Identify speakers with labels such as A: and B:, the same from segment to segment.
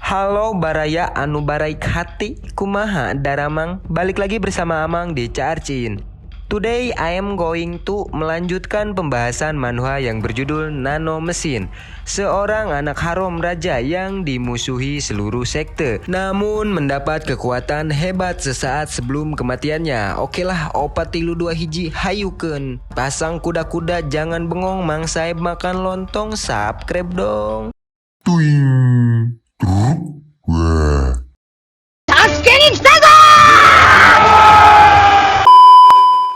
A: Halo Baraya anu baraik hati, kumaha daramang, balik lagi bersama Amang di Carcin. Today I am going to melanjutkan pembahasan manhwa yang berjudul Nano Mesin, seorang anak haram raja yang dimusuhi seluruh sekte, namun mendapat kekuatan hebat sesaat sebelum kematiannya. Okelah, opat tilu dua hiji hayukeun. Pasang kuda-kuda jangan bengong, Mang Saeb makan lontong, subscribe dong.
B: Tuing, truk, wah.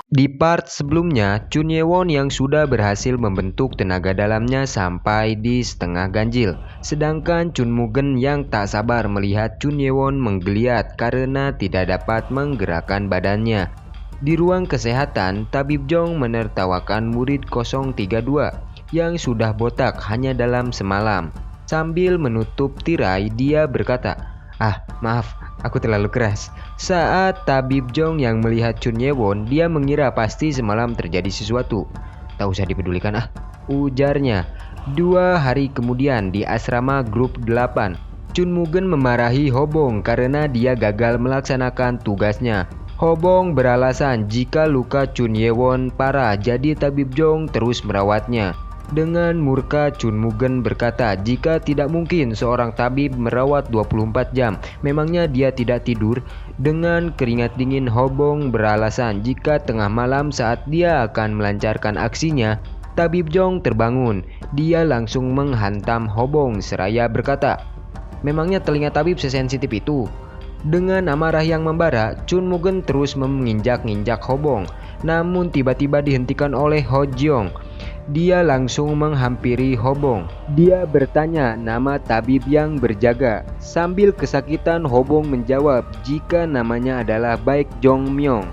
A: Di part sebelumnya, Chun Ye-won yang sudah berhasil membentuk tenaga dalamnya sampai di setengah ganjil. Sedangkan Chun Mugen yang tak sabar melihat Chun Ye-won menggeliat karena tidak dapat menggerakkan badannya. Di ruang kesehatan, Tabib Jong menertawakan murid 032 yang sudah botak hanya dalam semalam. Sambil menutup tirai, dia berkata, maaf, aku terlalu keras. Saat Tabib Jong yang melihat Chun Ye-won, dia mengira pasti semalam terjadi sesuatu. Tak usah dipedulikan ujarnya. 2 hari kemudian di asrama grup 8, Chun Mugen memarahi Hobong karena dia gagal melaksanakan tugasnya. Hobong beralasan jika luka Chun Ye-won parah, jadi Tabib Jong terus merawatnya. Dengan murka, Chun Mugen berkata jika tidak mungkin seorang tabib merawat 24 jam, memangnya dia tidak tidur? Dengan keringat dingin, Hobong beralasan jika tengah malam saat dia akan melancarkan aksinya, Tabib Jong terbangun. Dia langsung menghantam Hobong seraya berkata, memangnya telinga tabib sesensitif itu? Dengan amarah yang membara, Chun Mugen terus menginjak-injak Hobong, namun tiba-tiba dihentikan oleh Ho Jeong. Dia langsung menghampiri Hobong. Dia bertanya nama tabib yang berjaga. Sambil kesakitan, Hobong menjawab jika namanya adalah Baek Jong Myong.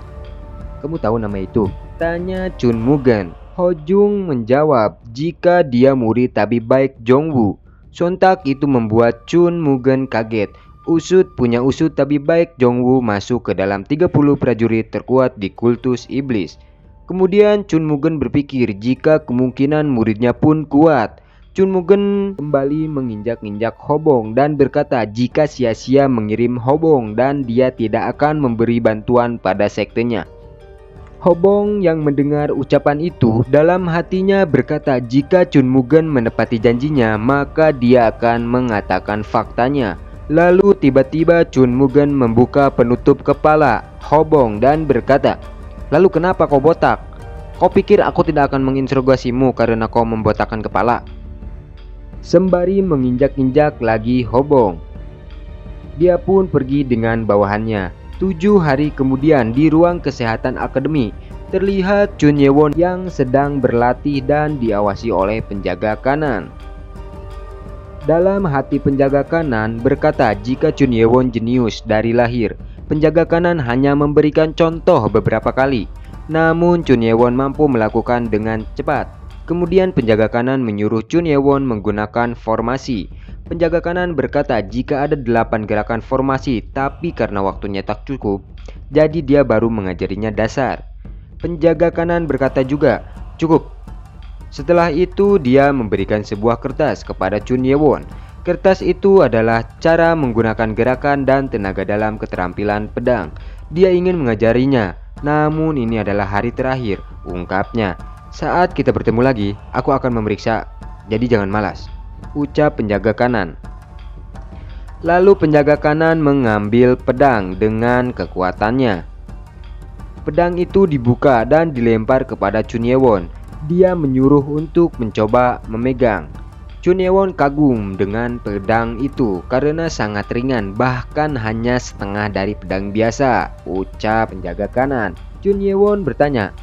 A: Kamu tahu nama itu? Tanya Chun Mugen. Ho Jung menjawab jika dia murid tabib Baek Jong Woo. Sontak itu membuat Chun Mugen kaget. Punya usut tabib Baek Jong Woo masuk ke dalam 30 prajurit terkuat di kultus iblis. Kemudian Chun Mugen berpikir jika kemungkinan muridnya pun kuat. Chun Mugen kembali menginjak-injak Hobong dan berkata jika sia-sia mengirim Hobong dan dia tidak akan memberi bantuan pada sektenya. Hobong yang mendengar ucapan itu dalam hatinya berkata jika Chun Mugen menepati janjinya maka dia akan mengatakan faktanya. Lalu tiba-tiba Chun Mugen membuka penutup kepala Hobong dan berkata, lalu kenapa kau botak? Kau pikir aku tidak akan menginterogasimu karena kau membotakkan kepala? Sembari menginjak-injak lagi Hobong, dia pun pergi dengan bawahannya. 7 hari kemudian di ruang kesehatan akademi, terlihat Chun Ye-won yang sedang berlatih dan diawasi oleh penjaga kanan. Dalam hati penjaga kanan berkata jika Chun Ye-won jenius dari lahir. Penjaga kanan hanya memberikan contoh beberapa kali, namun Chun Ye-won mampu melakukan dengan cepat. Kemudian penjaga kanan menyuruh Chun Ye-won menggunakan formasi. Penjaga kanan berkata jika ada 8 gerakan formasi, tapi karena waktunya tak cukup, jadi dia baru mengajarinya dasar. Penjaga kanan berkata juga, cukup. Setelah itu dia memberikan sebuah kertas kepada Chun Ye-won. Kertas itu adalah cara menggunakan gerakan dan tenaga dalam keterampilan pedang. Dia ingin mengajarinya, namun ini adalah hari terakhir, ungkapnya. Saat kita bertemu lagi, aku akan memeriksa, jadi jangan malas, ucap penjaga kanan. Lalu penjaga kanan mengambil pedang dengan kekuatannya. Pedang itu dibuka dan dilempar kepada Chun Ye-won. Dia menyuruh untuk mencoba memegang. Chun Ye-won kagum dengan pedang itu karena sangat ringan, bahkan hanya setengah dari pedang biasa, ucap penjaga kanan. Chun Ye-won bertanya,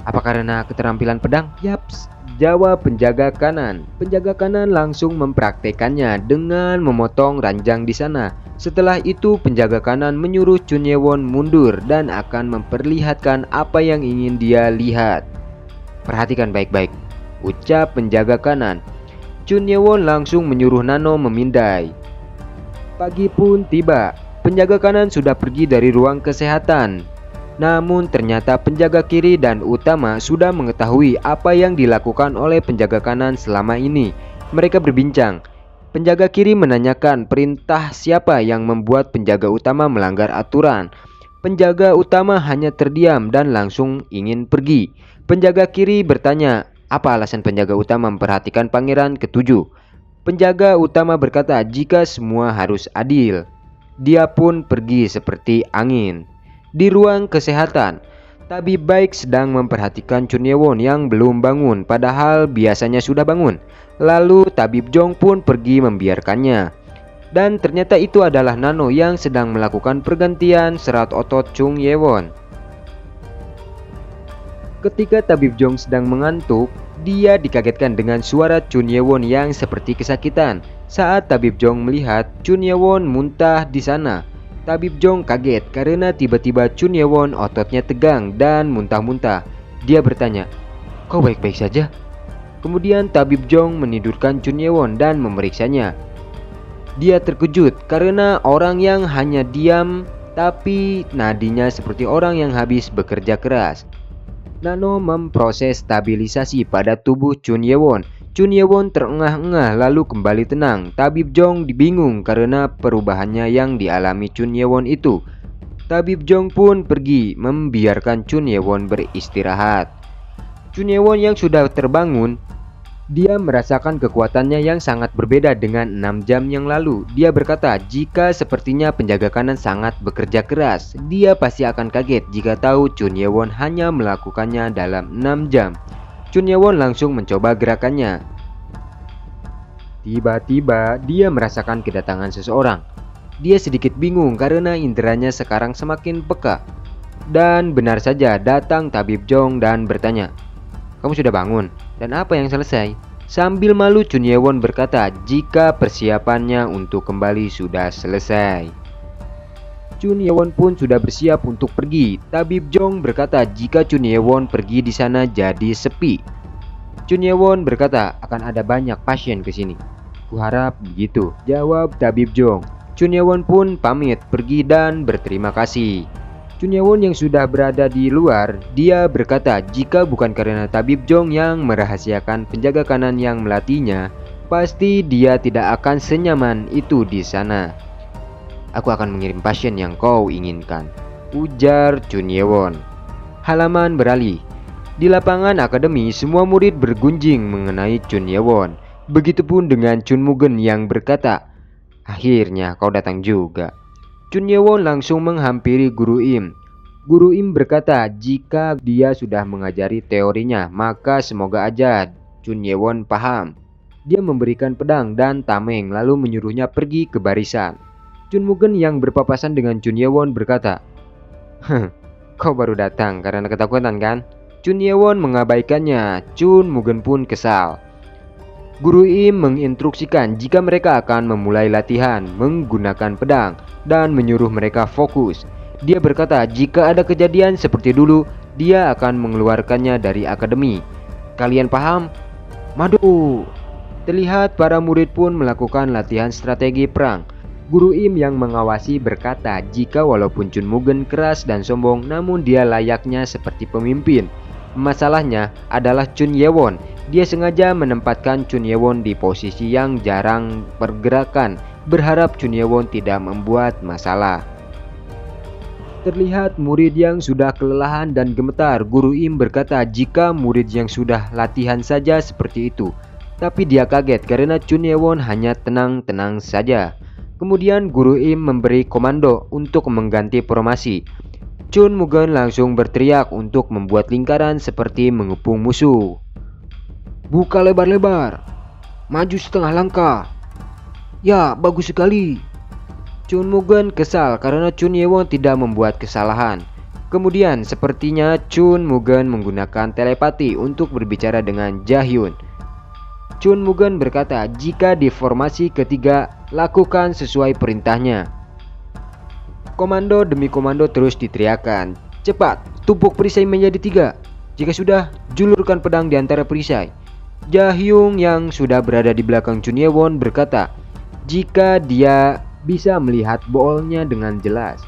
A: apa karena keterampilan pedang? Yaps, jawab penjaga kanan. Penjaga kanan langsung mempraktekannya dengan memotong ranjang di sana. Setelah itu penjaga kanan menyuruh Chun Ye-won mundur dan akan memperlihatkan apa yang ingin dia lihat. Perhatikan baik-baik, ucap penjaga kanan. Chun Ye-won langsung menyuruh Nano memindai. Pagi pun tiba. Penjaga kanan sudah pergi dari ruang kesehatan. Namun ternyata penjaga kiri dan utama sudah mengetahui apa yang dilakukan oleh penjaga kanan selama ini. Mereka berbincang. Penjaga kiri menanyakan perintah siapa yang membuat penjaga utama melanggar aturan. Penjaga utama hanya terdiam dan langsung ingin pergi. Penjaga kiri bertanya, apa alasan penjaga utama memperhatikan pangeran ketujuh? Penjaga utama berkata, jika semua harus adil. Dia pun pergi seperti angin. Di ruang kesehatan, tabib baik sedang memperhatikan Chun Ye-won yang belum bangun, padahal biasanya sudah bangun. Lalu tabib Jong pun pergi membiarkannya. Dan ternyata itu adalah Nano yang sedang melakukan pergantian serat otot Chung Ye-won. Ketika tabib Jong sedang mengantuk, dia dikagetkan dengan suara Chun Ye-won yang seperti kesakitan. Saat tabib Jong melihat Chun Ye-won muntah di sana, tabib Jong kaget karena tiba-tiba Chun Ye-won ototnya tegang dan muntah-muntah. Dia bertanya, "Kau baik-baik saja?" Kemudian tabib Jong menidurkan Chun Ye-won dan memeriksanya. Dia terkejut karena orang yang hanya diam tapi nadinya seperti orang yang habis bekerja keras. Nano memproses stabilisasi pada tubuh Chun Ye-won. Chun Ye-won terengah-engah lalu kembali tenang. Tabib Jong bingung karena perubahannya yang dialami Chun Ye-won itu. Tabib Jong pun pergi membiarkan Chun Ye-won beristirahat. Chun Ye-won yang sudah terbangun, dia merasakan kekuatannya yang sangat berbeda dengan 6 jam yang lalu. Dia berkata, jika sepertinya penjaga kanan sangat bekerja keras, dia pasti akan kaget jika tahu Chun Ye-won hanya melakukannya dalam 6 jam. Chun Ye-won langsung mencoba gerakannya. Tiba-tiba dia merasakan kedatangan seseorang. Dia sedikit bingung karena inderanya sekarang semakin peka. Dan benar saja datang tabib Jong dan bertanya, "Kamu sudah bangun? Dan apa yang selesai?" Sambil malu Chun Ye-won berkata jika persiapannya untuk kembali sudah selesai. Chun Ye-won pun sudah bersiap untuk pergi. Tabib Jong berkata jika Chun Ye-won pergi di sana jadi sepi. Chun Ye-won berkata akan ada banyak pasien ke sini. "Kuharap begitu," jawab tabib Jong. Chun Ye-won pun pamit pergi dan berterima kasih. Chun Ye-won yang sudah berada di luar, dia berkata jika bukan karena tabib Jong yang merahasiakan penjaga kanan yang melatihnya, pasti dia tidak akan senyaman itu di sana. "Aku akan mengirim pasien yang kau inginkan," ujar Chun Ye-won. Halaman beralih. Di lapangan akademi, semua murid bergunjing mengenai Chun Ye-won. Begitupun dengan Chun Mugen yang berkata, "Akhirnya kau datang juga." Chun Ye-won langsung menghampiri Guru Im. Guru Im berkata jika dia sudah mengajari teorinya, maka semoga aja Chun Ye-won paham. Dia memberikan pedang dan tameng lalu menyuruhnya pergi ke barisan. Chun Mugen yang berpapasan dengan Chun Ye-won berkata, "Kau baru datang karena ketakutan kan?" Chun Ye-won mengabaikannya. Chun Mugen pun kesal. Guru Im menginstruksikan jika mereka akan memulai latihan menggunakan pedang dan menyuruh mereka fokus. Dia berkata jika ada kejadian seperti dulu, dia akan mengeluarkannya dari akademi. Kalian paham? Madu! Terlihat para murid pun melakukan latihan strategi perang. Guru Im yang mengawasi berkata jika walaupun Chun Mugen keras dan sombong, namun dia layaknya seperti pemimpin. Masalahnya adalah Chun Ye-won. Dia sengaja menempatkan Chun Ye-won di posisi yang jarang pergerakan, berharap Chun Ye-won tidak membuat masalah. Terlihat murid yang sudah kelelahan dan gemetar. Guru Im berkata jika murid yang sudah latihan saja seperti itu. Tapi dia kaget karena Chun Ye-won hanya tenang-tenang saja. Kemudian Guru Im memberi komando untuk mengganti formasi. Chun Mugen langsung berteriak untuk membuat lingkaran seperti mengepung musuh. "Buka lebar-lebar, maju setengah langkah." "Ya, bagus sekali." Chun Mugen kesal karena Chun Ye-won tidak membuat kesalahan. Kemudian sepertinya Chun Mugen menggunakan telepati untuk berbicara dengan Ja-hyun. Chun Mugen berkata jika di formasi ketiga lakukan sesuai perintahnya. Komando demi komando terus diteriakan. "Cepat, tumpuk perisai menjadi 3. Jika sudah, julurkan pedang di antara perisai." Ja-hyun yang sudah berada di belakang Chun Ye-won berkata jika dia bisa melihat boolnya dengan jelas.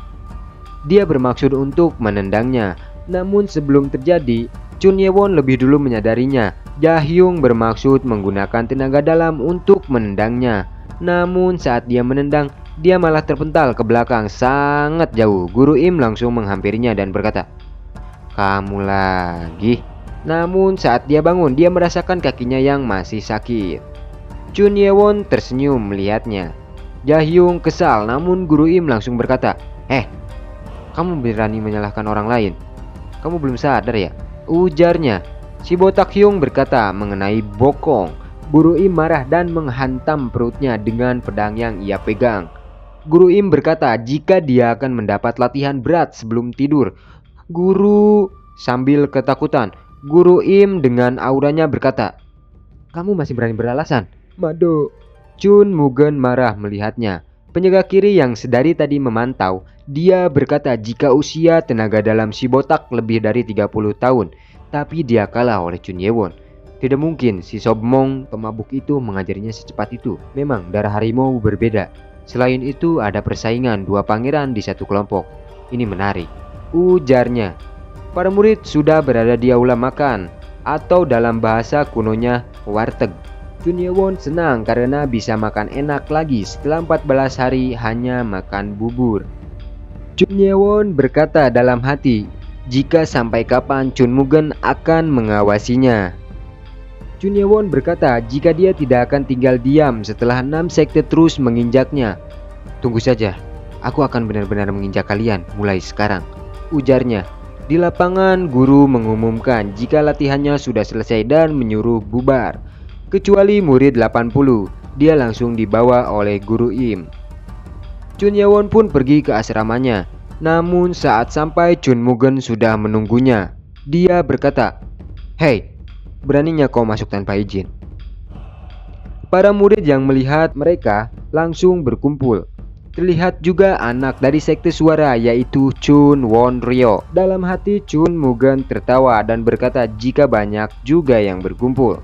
A: Dia bermaksud untuk menendangnya. Namun sebelum terjadi, Chun Ye-won lebih dulu menyadarinya. Ja-hyun bermaksud menggunakan tenaga dalam untuk menendangnya. Namun saat dia menendang, dia malah terpental ke belakang sangat jauh. Guru Im langsung menghampirinya dan berkata, "Kamu lagi?" Namun saat dia bangun, dia merasakan kakinya yang masih sakit. Chun Ye-won tersenyum melihatnya. Jae-hyung kesal, namun Guru Im langsung berkata, "Kamu berani menyalahkan orang lain? Kamu belum sadar ya?" ujarnya. Si botak Hyung berkata mengenai bokong. Guru Im marah dan menghantam perutnya dengan pedang yang ia pegang. Guru Im berkata jika dia akan mendapat latihan berat sebelum tidur. "Guru," sambil ketakutan, Guru Im dengan auranya berkata, "Kamu masih berani beralasan? Mado." Chun Mugen marah melihatnya. Penjaga kiri yang sedari tadi memantau, dia berkata jika usia tenaga dalam si botak lebih dari 30 tahun, tapi dia kalah oleh Chun Ye-won. Tidak mungkin si Sobmong pemabuk itu mengajarinya secepat itu. Memang darah harimau berbeda. Selain itu ada persaingan dua pangeran di satu kelompok. Ini menarik, ujarnya. Para murid sudah berada di aula makan, atau dalam bahasa kunonya warteg. Chun Ye-won senang karena bisa makan enak lagi setelah 14 hari hanya makan bubur. Chun Ye-won berkata dalam hati, jika sampai kapan Chun Mugen akan mengawasinya. Chun Ye-won berkata jika dia tidak akan tinggal diam setelah 6 sekte terus menginjaknya. "Tunggu saja, aku akan benar-benar menginjak kalian mulai sekarang," ujarnya. Di lapangan, guru mengumumkan jika latihannya sudah selesai dan menyuruh bubar. Kecuali murid 80, dia langsung dibawa oleh Guru Im. Chun Ye-won pun pergi ke asramanya. Namun saat sampai, Chun Mugen sudah menunggunya. Dia berkata, "Hei, beraninya kau masuk tanpa izin?" Para murid yang melihat mereka langsung berkumpul. Terlihat juga anak dari sekte suara yaitu Chun Won Ryo. Dalam hati Chun Mugen tertawa dan berkata jika banyak juga yang berkumpul.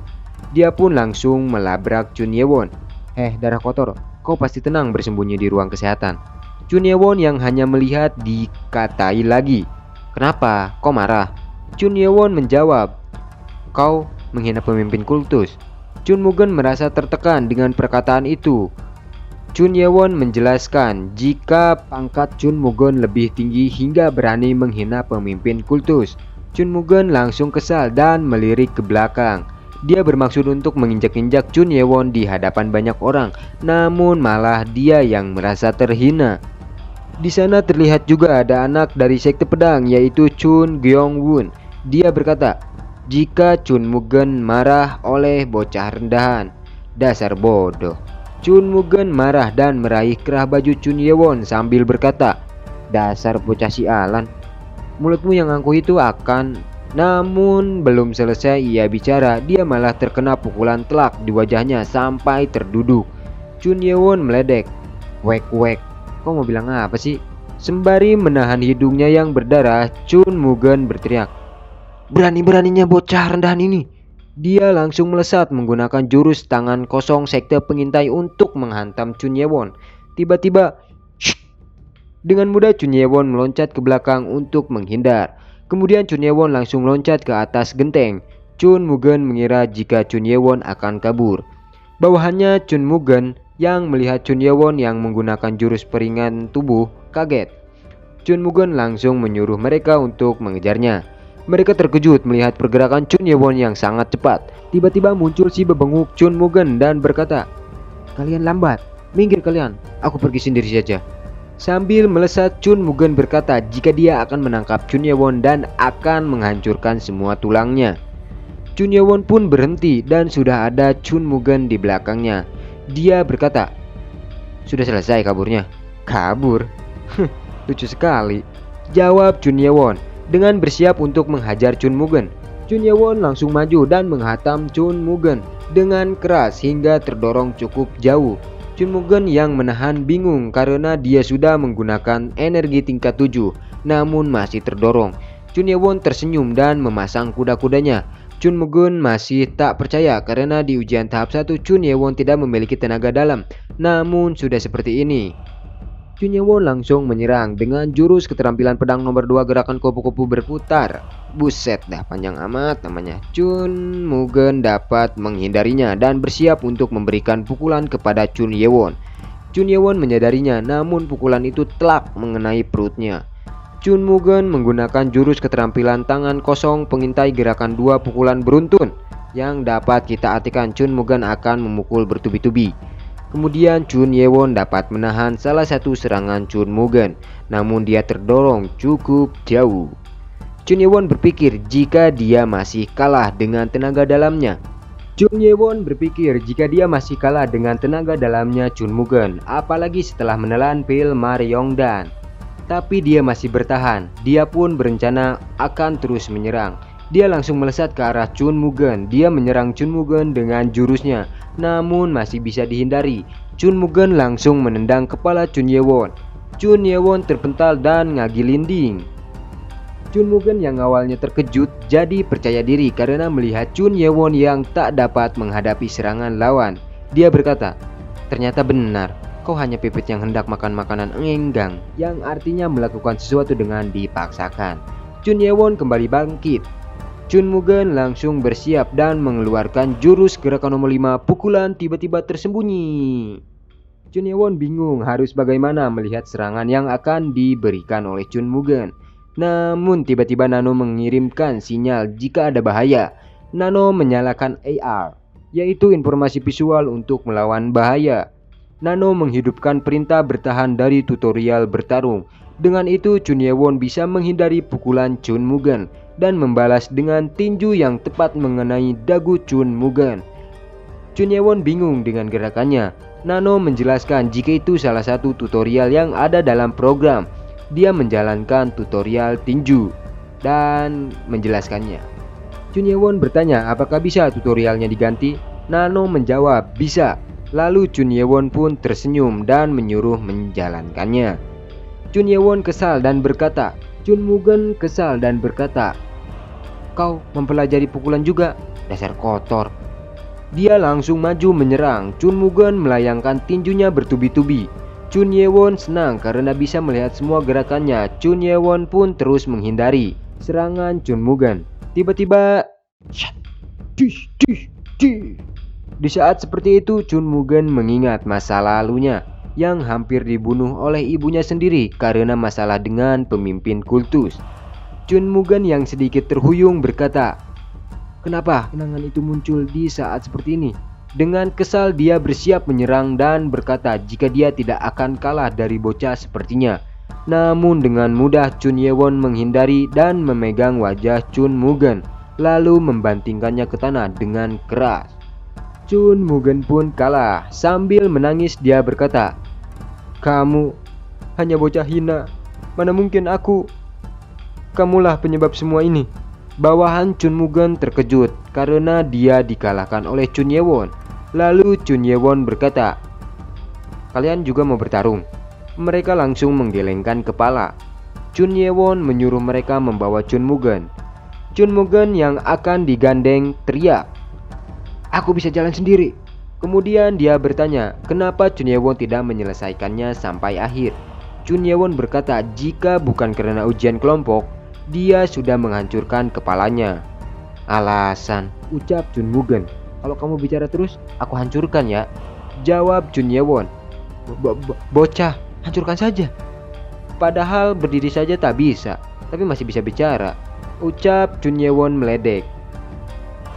A: Dia pun langsung melabrak Chun Ye-won. Darah kotor, kau pasti tenang bersembunyi di ruang kesehatan." Chun Ye-won yang hanya melihat dikatai lagi. "Kenapa? Kau marah?" Chun Ye-won menjawab, "Kau menghina pemimpin kultus." Chun Mugen merasa tertekan dengan perkataan itu. Chun Ye-won menjelaskan jika pangkat Chun Mugen lebih tinggi hingga berani menghina pemimpin kultus. Chun Mugen langsung kesal dan melirik ke belakang. Dia bermaksud untuk menginjak-injak Chun Ye-won di hadapan banyak orang, namun malah dia yang merasa terhina. Di sana terlihat juga ada anak dari sekte pedang yaitu Chun Gyeong-won. Dia berkata, jika Chun Mugen marah oleh bocah rendahan, dasar bodoh. Chun Mugen marah dan meraih kerah baju Chun Ye-won sambil berkata, "Dasar bocah sialan, mulutmu yang angkuh itu akan..." Namun belum selesai ia bicara, dia malah terkena pukulan telak di wajahnya sampai terduduk. Chun Ye-won meledek, "Wek, kau mau bilang apa sih?" Sembari menahan hidungnya yang berdarah, Chun Mugen berteriak, "Berani-beraninya bocah rendahan ini." Dia langsung melesat menggunakan jurus tangan kosong sekte pengintai untuk menghantam Chun Ye-won. Tiba-tiba, dengan mudah Chun Ye-won meloncat ke belakang untuk menghindar. Kemudian Chun Ye-won langsung loncat ke atas genteng. Chun Mugen mengira jika Chun Ye-won akan kabur. Bawahannya Chun Mugen yang melihat Chun Ye-won yang menggunakan jurus peringan tubuh kaget. Chun Mugen langsung menyuruh mereka untuk mengejarnya. Mereka terkejut melihat pergerakan Chun Ye-won yang sangat cepat. Tiba-tiba muncul si bebenguk Chun Mugen dan berkata, "Kalian lambat, minggir kalian, aku pergi sendiri saja." Sambil melesat, Chun Mugen berkata jika dia akan menangkap Chun Ye-won dan akan menghancurkan semua tulangnya. Chun Ye-won pun berhenti dan sudah ada Chun Mugen di belakangnya. Dia berkata, "Sudah selesai kaburnya?" "Kabur? Lucu sekali," jawab Chun Ye-won dengan bersiap untuk menghajar Chun Mugen. Chun Ye-won langsung maju dan menghantam Chun Mugen dengan keras hingga terdorong cukup jauh. Chun Mugen yang menahan bingung karena dia sudah menggunakan energi tingkat 7 namun masih terdorong. Chun Ye-won tersenyum dan memasang kuda-kudanya. Chun Mugen masih tak percaya karena di ujian tahap 1 Chun Ye-won tidak memiliki tenaga dalam. Namun sudah seperti ini, Chun Ye-won langsung menyerang dengan jurus keterampilan pedang nomor 2 gerakan kupu-kupu berputar. Buset dah, panjang amat namanya. Chun Mugen dapat menghindarinya dan bersiap untuk memberikan pukulan kepada Chun Ye-won. Chun Ye-won menyadarinya, namun pukulan itu telak mengenai perutnya. Chun Mugen menggunakan jurus keterampilan tangan kosong pengintai gerakan 2 pukulan beruntun, yang dapat kita artikan Chun Mugen akan memukul bertubi-tubi. Kemudian Chun Ye-won dapat menahan salah satu serangan Chun Mugen, namun dia terdorong cukup jauh. Chun Ye-won berpikir jika dia masih kalah dengan tenaga dalamnya. Chun Ye-won berpikir jika dia masih kalah dengan tenaga dalamnya Chun Mugen, apalagi setelah menelan pil Maryongdan. Tapi dia masih bertahan. Dia pun berencana akan terus menyerang. Dia langsung melesat ke arah Chun Mugen. Dia menyerang Chun Mugen dengan jurusnya, namun masih bisa dihindari. Chun Mugen langsung menendang kepala Chun Ye-won. Chun Ye-won terpental dan ngagilinding. Chun Mugen yang awalnya terkejut jadi percaya diri karena melihat Chun Ye-won yang tak dapat menghadapi serangan lawan. Dia berkata, "Ternyata benar, kau hanya pipit yang hendak makan makanan enggang," yang artinya melakukan sesuatu dengan dipaksakan. Chun Ye-won kembali bangkit. Chun Mugen langsung bersiap dan mengeluarkan jurus gerakan nomor 5 pukulan tiba-tiba tersembunyi. Chun Ye-won bingung harus bagaimana melihat serangan yang akan diberikan oleh Chun Mugen. Namun tiba-tiba Nano mengirimkan sinyal jika ada bahaya. Nano menyalakan AR, yaitu informasi visual untuk melawan bahaya. Nano menghidupkan perintah bertahan dari tutorial bertarung. Dengan itu Chun Ye-won bisa menghindari pukulan Chun Mugen dan membalas dengan tinju yang tepat mengenai dagu Chun Mugen. Chun Ye-won bingung dengan gerakannya. Nano menjelaskan jika itu salah satu tutorial yang ada dalam program. Dia menjalankan tutorial tinju dan menjelaskannya. Chun Ye-won bertanya apakah bisa tutorialnya diganti. Nano menjawab bisa. Lalu Chun Ye-won pun tersenyum dan menyuruh menjalankannya. Chun Ye-won kesal dan berkata, Chun Mugen kesal dan berkata, "Kau mempelajari pukulan juga, dasar kotor." Dia langsung maju menyerang. Chun Mugen melayangkan tinjunya bertubi-tubi. Chun Ye-won senang karena bisa melihat semua gerakannya. Chun Ye-won pun terus menghindari serangan Chun Mugen. Tiba-tiba, di saat seperti itu Chun Mugen mengingat masa lalunya yang hampir dibunuh oleh ibunya sendiri karena masalah dengan pemimpin kultus. Chun Mugen yang sedikit terhuyung berkata, "Kenapa kenangan itu muncul di saat seperti ini?" Dengan kesal dia bersiap menyerang dan berkata jika dia tidak akan kalah dari bocah sepertinya. Namun dengan mudah Chun Ye-won menghindari dan memegang wajah Chun Mugen, lalu membantingkannya ke tanah dengan keras. Chun Mugen pun kalah. Sambil menangis dia berkata, "Kamu hanya bocah hina. Mana mungkin aku? Kamulah penyebab semua ini." Bawahan Chun Mugen terkejut karena dia dikalahkan oleh Chun Ye-won. Lalu Chun Ye-won berkata, "Kalian juga mau bertarung?" Mereka langsung menggelengkan kepala. Chun Ye-won menyuruh mereka membawa Chun Mugen. Chun Mugen yang akan digandeng teriak, "Aku bisa jalan sendiri." Kemudian dia bertanya, kenapa Chun Ye-won tidak menyelesaikannya sampai akhir. Chun Ye-won berkata jika bukan karena ujian kelompok, dia sudah menghancurkan kepalanya. "Alasan," ucap Chun Mugen. "Kalau kamu bicara terus, aku hancurkan ya," jawab Chun Ye-won. Bocah, hancurkan saja." "Padahal berdiri saja tak bisa, tapi masih bisa bicara," ucap Chun Ye-won meledek.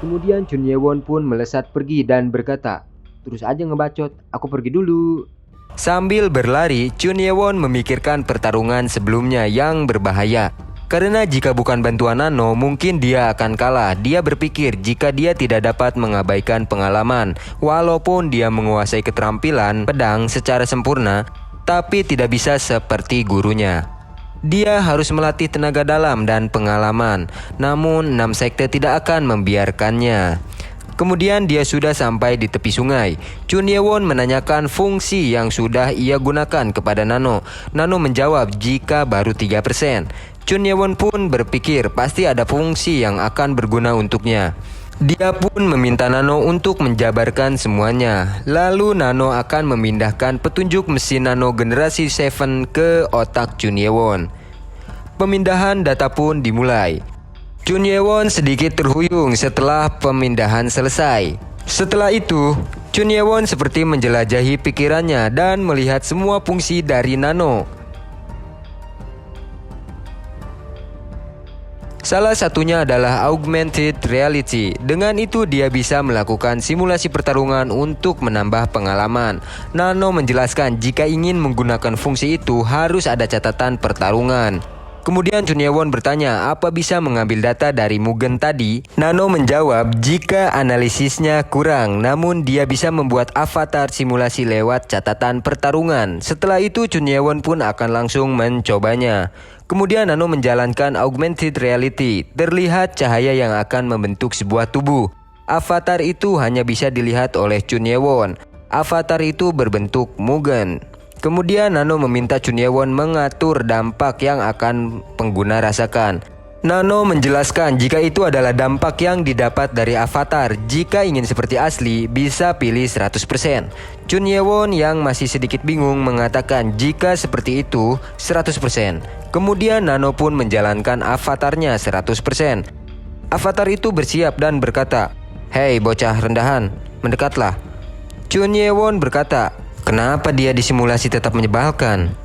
A: Kemudian Chun Ye-won pun melesat pergi dan berkata, "Terus aja ngebacot, aku pergi dulu." Sambil berlari, Chun Ye-won memikirkan pertarungan sebelumnya yang berbahaya. Karena jika bukan bantuan Nano, mungkin dia akan kalah. Dia berpikir jika dia tidak dapat mengabaikan pengalaman, walaupun dia menguasai keterampilan pedang secara sempurna, tapi tidak bisa seperti gurunya. Dia harus melatih tenaga dalam dan pengalaman, namun 6 sekte tidak akan membiarkannya. Kemudian dia sudah sampai di tepi sungai. Chun Ye-won menanyakan fungsi yang sudah ia gunakan kepada Nano. Nano menjawab jika baru 3%. Chun Ye-won pun berpikir pasti ada fungsi yang akan berguna untuknya. Dia pun meminta Nano untuk menjabarkan semuanya. Lalu Nano akan memindahkan petunjuk mesin Nano generasi 7 ke otak Chun Ye-won. Pemindahan data pun dimulai. Chun Ye-won sedikit terhuyung setelah pemindahan selesai. Setelah itu, Chun Ye-won seperti menjelajahi pikirannya dan melihat semua fungsi dari Nano. Salah satunya adalah augmented reality. Dengan itu dia bisa melakukan simulasi pertarungan untuk menambah pengalaman. Nano menjelaskan jika ingin menggunakan fungsi itu harus ada catatan pertarungan. Kemudian Chun Ye-won bertanya apa bisa mengambil data dari Mugen tadi. Nano menjawab jika analisisnya kurang, namun dia bisa membuat avatar simulasi lewat catatan pertarungan. Setelah itu Chun Ye-won pun akan langsung mencobanya. Kemudian Nano menjalankan augmented reality. Terlihat cahaya yang akan membentuk sebuah tubuh. Avatar itu hanya bisa dilihat oleh Chun Ye-won. Avatar itu berbentuk Mugen. Kemudian Nano meminta Chun Ye-won mengatur dampak yang akan pengguna rasakan. Nano menjelaskan jika itu adalah dampak yang didapat dari avatar. Jika ingin seperti asli, bisa pilih 100%. Chun Ye-won yang masih sedikit bingung mengatakan jika seperti itu 100%. Kemudian Nano pun menjalankan avatarnya 100%. Avatar itu bersiap dan berkata, "Hei bocah rendahan, mendekatlah." Chun Ye-won berkata, "Kenapa dia disimulasi tetap menyebalkan?"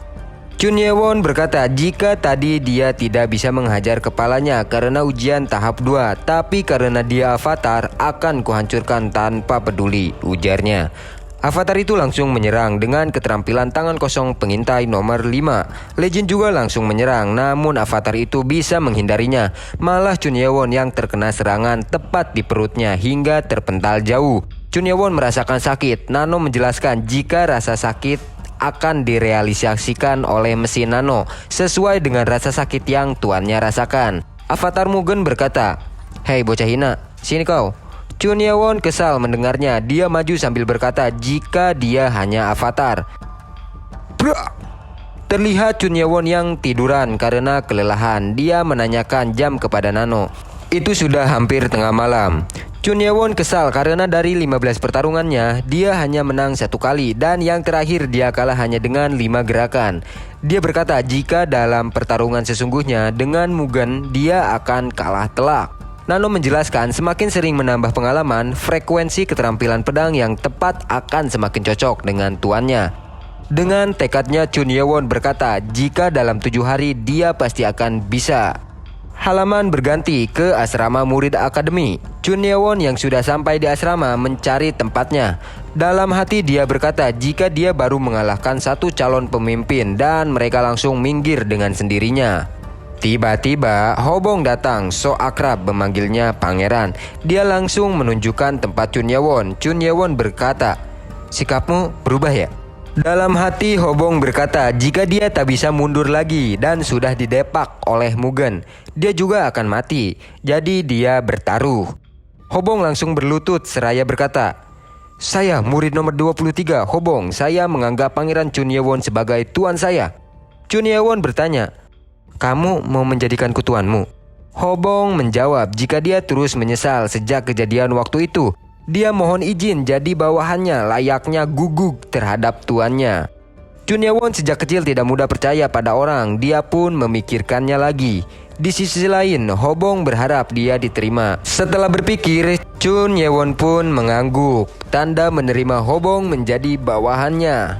A: Chun Ye-won berkata jika tadi dia tidak bisa menghajar kepalanya karena ujian tahap 2, tapi karena dia avatar akan kuhancurkan tanpa peduli, ujarnya. Avatar itu langsung menyerang dengan keterampilan tangan kosong pengintai nomor 5. Legend juga langsung menyerang, namun avatar itu bisa menghindarinya. Malah Chun Ye-won yang terkena serangan tepat di perutnya hingga terpental jauh. Chun Ye-won merasakan sakit. Nano menjelaskan jika rasa sakit akan direalisasikan oleh mesin Nano sesuai dengan rasa sakit yang tuannya rasakan. Avatar Mugen berkata, "Hei bocah hina, sini kau." Chun Ye-won kesal mendengarnya. Dia maju sambil berkata jika dia hanya avatar. Bra! Terlihat Chun Ye-won yang tiduran karena kelelahan. Dia menanyakan jam kepada Nano. Itu sudah hampir tengah malam. Chun Ye-won kesal karena dari 15 pertarungannya, dia hanya menang 1 kali dan yang terakhir dia kalah hanya dengan 5 gerakan. Dia berkata jika dalam pertarungan sesungguhnya dengan Mugen, dia akan kalah telak. Nano menjelaskan semakin sering menambah pengalaman, frekuensi keterampilan pedang yang tepat akan semakin cocok dengan tuannya. Dengan tekadnya Chun Ye-won berkata jika dalam 7 hari dia pasti akan bisa. Halaman berganti ke asrama murid akademi. Chun Ye-won yang sudah sampai di asrama mencari tempatnya. Dalam hati dia berkata jika dia baru mengalahkan 1 calon pemimpin dan mereka langsung minggir dengan sendirinya. Tiba-tiba Hobong datang, so akrab memanggilnya pangeran. Dia langsung menunjukkan tempat Chun Ye-won. Chun Ye-won berkata, "Sikapmu berubah ya?" Dalam hati Hobong berkata jika dia tak bisa mundur lagi dan sudah didepak oleh Mugen, dia juga akan mati. Jadi dia bertaruh. Hobong langsung berlutut seraya berkata, "Saya murid nomor 23 Hobong. Saya menganggap Pangeran Chun Ye-won sebagai tuan saya." Chun Ye-won bertanya, "Kamu mau menjadikanku tuanmu?" Hobong menjawab jika dia terus menyesal sejak kejadian waktu itu. Dia mohon izin jadi bawahannya layaknya guguk terhadap tuannya. Chun Ye-won sejak kecil tidak mudah percaya pada orang. Dia pun memikirkannya lagi. Di sisi lain, Hobong berharap dia diterima. Setelah berpikir, Chun Ye-won pun mengangguk. Tanda menerima Hobong menjadi bawahannya.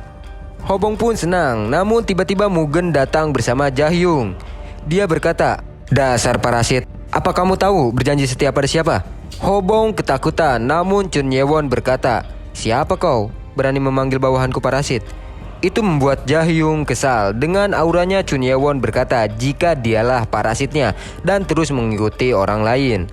A: Hobong pun senang, namun tiba-tiba Mugen datang bersama Jahyung. Dia berkata, "Dasar parasit, apa kamu tahu berjanji setia pada siapa?" Hobong ketakutan, namun Chun Ye-won berkata, "Siapa kau berani memanggil bawahanku parasit?" Itu membuat Jahyung kesal. Dengan auranya Chun Ye-won berkata jika dialah parasitnya dan terus mengikuti orang lain.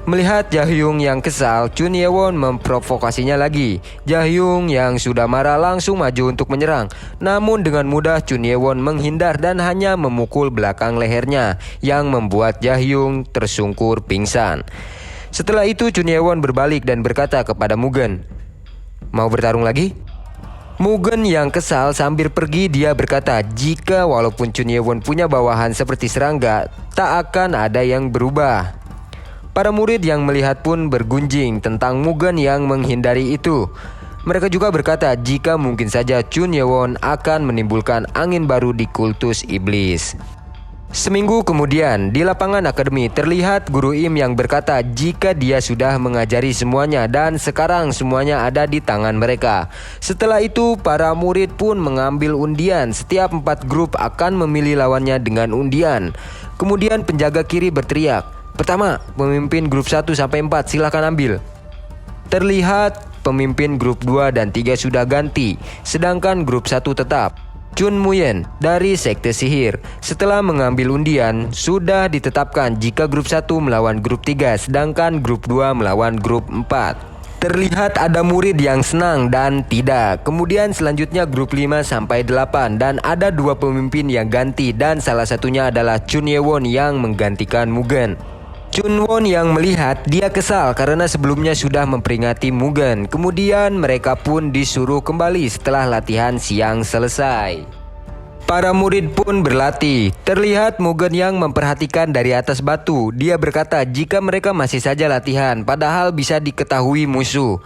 A: Melihat Jahyung yang kesal, Chun Ye-won memprovokasinya lagi. Jahyung yang sudah marah langsung maju untuk menyerang. Namun dengan mudah Chun Ye-won menghindar dan hanya memukul belakang lehernya yang membuat Jahyung tersungkur pingsan. Setelah itu Chun Ye-won berbalik dan berkata kepada Mugen, "Mau bertarung lagi?" Mugen yang kesal sambil pergi dia berkata jika walaupun Chun Ye-won punya bawahan seperti serangga, tak akan ada yang berubah. Para murid yang melihat pun bergunjing tentang Mugen yang menghindari itu. Mereka juga berkata jika mungkin saja Chunyewon akan menimbulkan angin baru di kultus iblis. Seminggu kemudian, di lapangan akademi terlihat Guru Im yang berkata jika dia sudah mengajari semuanya dan sekarang semuanya ada di tangan mereka. Setelah itu, para murid pun mengambil undian. Setiap 4 grup akan memilih lawannya dengan undian. Kemudian penjaga kiri berteriak, "Pertama, pemimpin grup 1 sampai 4 silahkan ambil." Terlihat pemimpin grup 2 dan 3 sudah ganti, sedangkan grup 1 tetap. Chun Muyen dari Sekte Sihir. Setelah mengambil undian, sudah ditetapkan jika grup 1 melawan grup 3, sedangkan grup 2 melawan grup 4. Terlihat ada murid yang senang dan tidak. Kemudian selanjutnya grup 5 sampai 8 dan ada 2 pemimpin yang ganti dan salah satunya adalah Chunyewon yang menggantikan Mugen. Chunwon yang melihat dia kesal karena sebelumnya sudah memperingati Mugen. Kemudian mereka pun disuruh kembali setelah latihan siang selesai. Para murid pun berlatih. Terlihat Mugen yang memperhatikan dari atas batu. Dia berkata jika mereka masih saja latihan, padahal bisa diketahui musuh.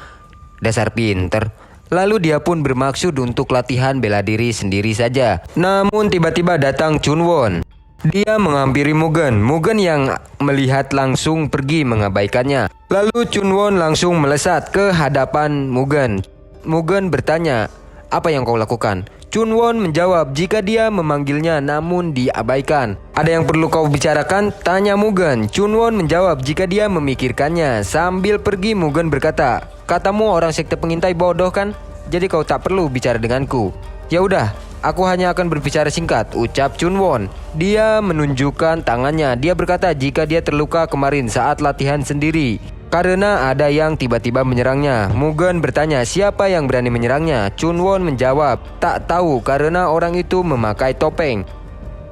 A: Dasar pinter. Lalu dia pun bermaksud untuk latihan bela diri sendiri saja. Namun tiba-tiba datang Chunwon. Dia menghampiri Mugen. Mugen yang melihat langsung pergi mengabaikannya. Lalu Chunwon langsung melesat ke hadapan Mugen. Mugen bertanya, "Apa yang kau lakukan?" Chunwon menjawab jika dia memanggilnya namun diabaikan. "Ada yang perlu kau bicarakan?" tanya Mugen. Chunwon menjawab jika dia memikirkannya. Sambil pergi Mugen berkata, "Katamu orang sekte pengintai bodoh kan? Jadi kau tak perlu bicara denganku." "Ya udah, aku hanya akan berbicara singkat," ucap Chunwon. Dia menunjukkan tangannya. Dia berkata jika dia terluka kemarin saat latihan sendiri karena ada yang tiba-tiba menyerangnya. Mugen bertanya siapa yang berani menyerangnya. Chunwon menjawab, "Tak tahu karena orang itu memakai topeng."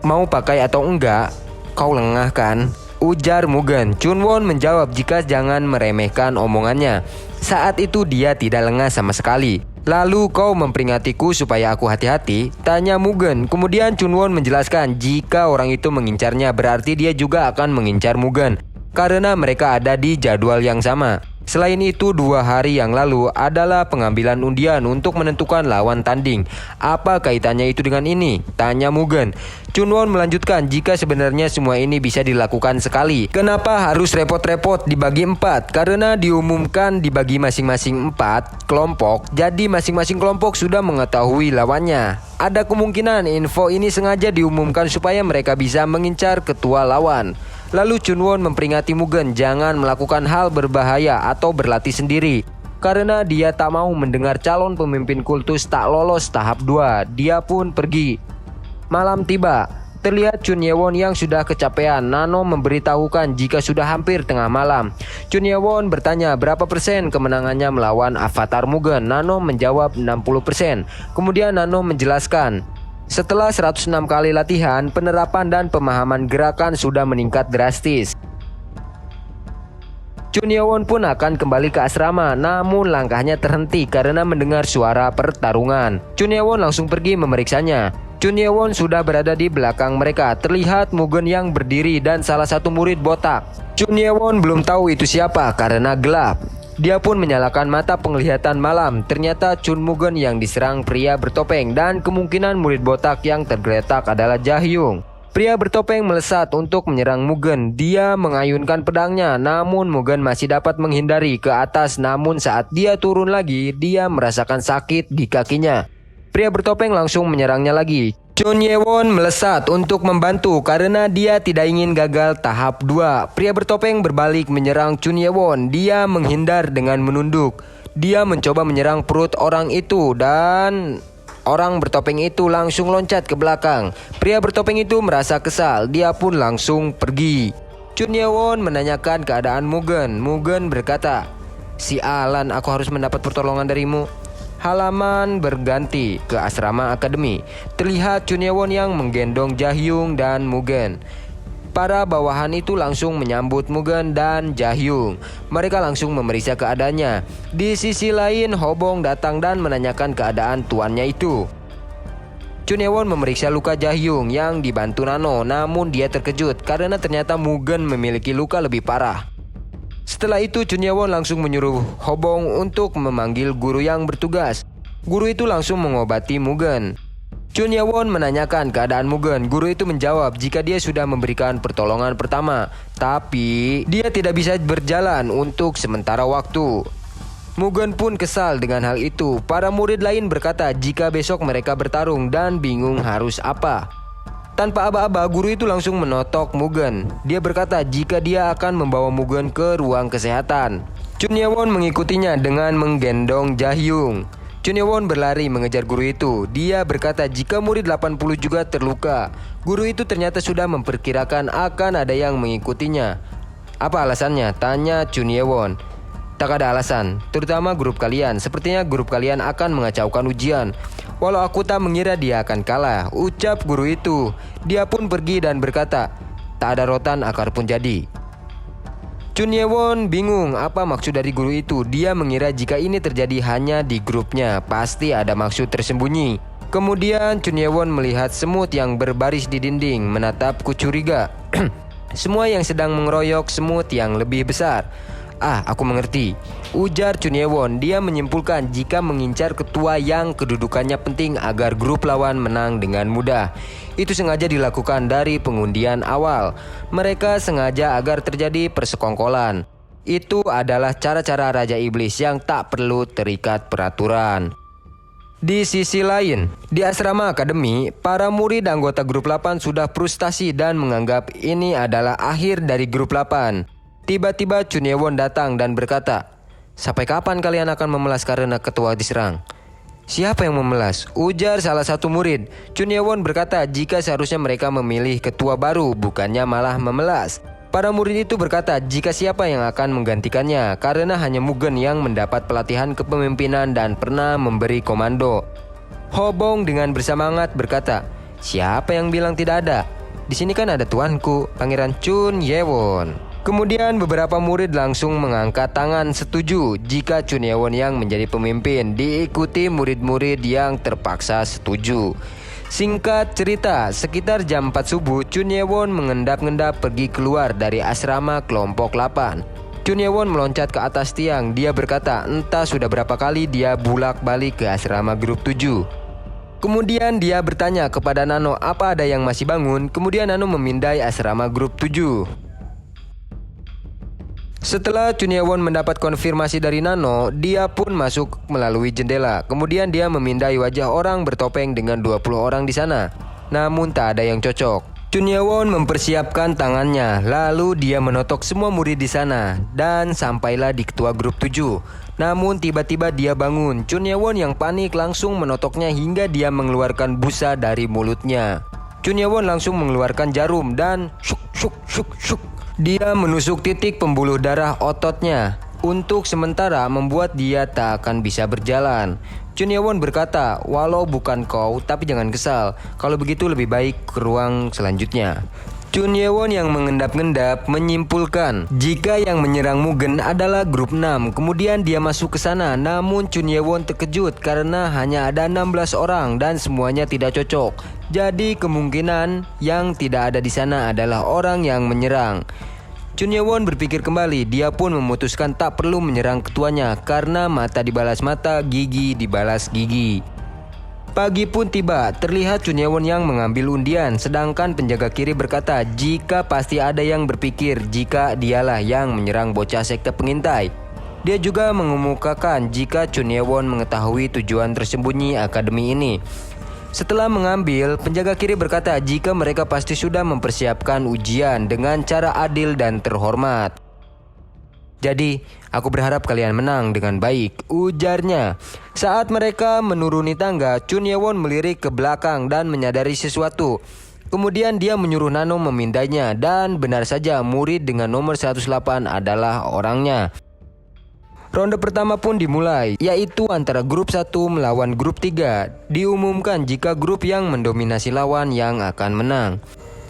A: "Mau pakai atau enggak, kau lengah kan?" ujar Mugen. Chunwon menjawab jika jangan meremehkan omongannya. Saat itu dia tidak lengah sama sekali. "Lalu kau memperingatiku supaya aku hati-hati?" tanya Mugen. Kemudian Chunwon menjelaskan jika orang itu mengincarnya berarti dia juga akan mengincar Mugen karena mereka ada di jadwal yang sama. Selain itu 2 hari yang lalu adalah pengambilan undian untuk menentukan lawan tanding. "Apa kaitannya itu dengan ini?" tanya Mugen. Chunwon melanjutkan jika sebenarnya semua ini bisa dilakukan sekali. Kenapa harus repot-repot dibagi 4? Karena diumumkan dibagi masing-masing 4 kelompok, jadi masing-masing kelompok sudah mengetahui lawannya. Ada kemungkinan info ini sengaja diumumkan supaya mereka bisa mengincar ketua lawan. Lalu Chunwon memperingati Mugen jangan melakukan hal berbahaya atau berlatih sendiri karena dia tak mau mendengar calon pemimpin kultus tak lolos tahap 2. Dia pun pergi. Malam tiba. Terlihat Chunyewon yang sudah kecapean. Nano memberitahukan jika sudah hampir tengah malam. Chunyewon bertanya berapa persen kemenangannya melawan Avatar Mugen. Nano menjawab 60%. Kemudian Nano menjelaskan, setelah 106 kali latihan, penerapan dan pemahaman gerakan sudah meningkat drastis. Chunyewon pun akan kembali ke asrama, namun langkahnya terhenti karena mendengar suara pertarungan. Chunyewon langsung pergi memeriksanya. Chunyewon sudah berada di belakang mereka. Terlihat Mugen yang berdiri dan salah satu murid botak. Chunyewon belum tahu itu siapa karena gelap. Dia pun menyalakan mata penglihatan malam. Ternyata Chun Mugen yang diserang pria bertopeng dan kemungkinan murid botak yang tergeletak adalah Jahyung. Pria bertopeng melesat untuk menyerang Mugen. Dia mengayunkan pedangnya, namun Mugen masih dapat menghindari ke atas. Namun saat dia turun lagi, dia merasakan sakit di kakinya. Pria bertopeng langsung menyerangnya lagi. Chunyewon melesat untuk membantu karena dia tidak ingin gagal tahap 2. Pria bertopeng berbalik menyerang Chunyewon. Dia menghindar dengan menunduk. Dia mencoba menyerang perut orang itu dan orang bertopeng itu langsung loncat ke belakang. Pria bertopeng itu merasa kesal. Dia pun langsung pergi. Chunyewon menanyakan keadaan Mugen. Mugen berkata, "Si Alan, aku harus mendapat pertolongan darimu." Halaman berganti ke asrama akademi. Terlihat Chunyewon yang menggendong Jahyung dan Mugen. Para bawahan itu langsung menyambut Mugen dan Jahyung. Mereka langsung memeriksa keadaannya. Di sisi lain, Hobong datang dan menanyakan keadaan tuannya itu. Chunyewon memeriksa luka Jahyung yang dibantu Nano, namun dia terkejut karena ternyata Mugen memiliki luka lebih parah. Setelah itu Chun Ye-won langsung menyuruh Hobong untuk memanggil guru yang bertugas. Guru itu langsung mengobati Mugen. Chun Ye-won menanyakan keadaan Mugen. Guru itu menjawab jika dia sudah memberikan pertolongan pertama, tapi dia tidak bisa berjalan untuk sementara waktu. Mugen pun kesal dengan hal itu. Para murid lain berkata jika besok mereka bertarung dan bingung harus apa. Tanpa aba-aba, guru itu langsung menotok Mugen. Dia berkata jika dia akan membawa Mugen ke ruang kesehatan. Chun Ye-won mengikutinya dengan menggendong Jae-hyung. Chun Ye-won berlari mengejar guru itu. Dia berkata jika murid 80 juga terluka. Guru itu ternyata sudah memperkirakan akan ada yang mengikutinya. Apa alasannya? Tanya Chun Ye-won. Tak ada alasan, terutama grup kalian. Sepertinya grup kalian akan mengacaukan ujian. Walau aku tak mengira dia akan kalah, ucap guru itu. Dia pun pergi dan berkata, tak ada rotan akar pun jadi. Chun Ye-won bingung apa maksud dari guru itu. Dia mengira jika ini terjadi hanya di grupnya, pasti ada maksud tersembunyi. Kemudian Chun Ye-won melihat semut yang berbaris di dinding, menatapku curiga. Semua yang sedang mengeroyok semut yang lebih besar. Ah, aku mengerti, ujar Chun Ye-won. Dia menyimpulkan jika mengincar ketua yang kedudukannya penting agar grup lawan menang dengan mudah. Itu sengaja dilakukan dari pengundian awal. Mereka sengaja agar terjadi persekongkolan. Itu adalah cara-cara Raja Iblis yang tak perlu terikat peraturan. Di sisi lain, di asrama akademi, para murid anggota grup 8 sudah frustasi dan menganggap ini adalah akhir dari grup 8. Tiba-tiba Chun Ye-won datang dan berkata, sampai kapan kalian akan memelas karena ketua diserang? Siapa yang memelas? Ujar salah satu murid. Chun Ye-won berkata jika seharusnya mereka memilih ketua baru, bukannya malah memelas. Para murid itu berkata jika siapa yang akan menggantikannya, karena hanya Mugen yang mendapat pelatihan kepemimpinan dan pernah memberi komando. Hobong dengan bersemangat berkata, siapa yang bilang tidak ada? Di sini kan ada tuanku, Pangeran Chun Ye-won. Kemudian beberapa murid langsung mengangkat tangan setuju jika Chun Ye-won yang menjadi pemimpin, diikuti murid-murid yang terpaksa setuju. Singkat cerita, sekitar jam 4 subuh Chun Ye-won mengendap-endap pergi keluar dari asrama kelompok 8. Chun Ye-won meloncat ke atas tiang. Dia berkata entah sudah berapa kali dia bulak-balik ke asrama grup 7. Kemudian dia bertanya kepada Nano apa ada yang masih bangun. Kemudian Nano memindai asrama grup 7. Setelah Chun Ye-won mendapat konfirmasi dari Nano, dia pun masuk melalui jendela. Kemudian dia memindai wajah orang bertopeng dengan 20 orang di sana. Namun tak ada yang cocok. Chun Ye-won mempersiapkan tangannya, lalu dia menotok semua murid di sana dan sampailah di ketua grup 7. Namun tiba-tiba dia bangun. Chun Ye-won yang panik langsung menotoknya hingga dia mengeluarkan busa dari mulutnya. Chun Ye-won langsung mengeluarkan jarum dan syuk syuk syuk syuk. Dia menusuk titik pembuluh darah ototnya. Untuk sementara membuat dia tak akan bisa berjalan. Chun Ye-won berkata, walau bukan kau, tapi jangan kesal. Kalau begitu lebih baik ke ruang selanjutnya. Chun Ye-won yang mengendap-endap menyimpulkan jika yang menyerang Mugen adalah grup 6. Kemudian dia masuk ke sana. Namun Chun Ye-won terkejut karena hanya ada 16 orang dan semuanya tidak cocok. Jadi kemungkinan yang tidak ada di sana adalah orang yang menyerang. Chun Ye-won berpikir kembali. Dia pun memutuskan tak perlu menyerang ketuanya karena mata dibalas mata, gigi dibalas gigi. Pagi pun tiba. Terlihat Chun Ye-won yang mengambil undian, sedangkan penjaga kiri berkata jika pasti ada yang berpikir jika dialah yang menyerang bocah sekte pengintai. Dia juga mengemukakan jika Chun Ye-won mengetahui tujuan tersembunyi akademi ini. Setelah mengambil, penjaga kiri berkata jika mereka pasti sudah mempersiapkan ujian dengan cara adil dan terhormat. Jadi, aku berharap kalian menang dengan baik, ujarnya. Saat mereka menuruni tangga, Chun Ye-won melirik ke belakang dan menyadari sesuatu. Kemudian dia menyuruh Nano memindainya dan benar saja murid dengan nomor 108 adalah orangnya. Ronde pertama pun dimulai, yaitu antara grup 1 melawan grup 3. Diumumkan jika grup yang mendominasi lawan yang akan menang.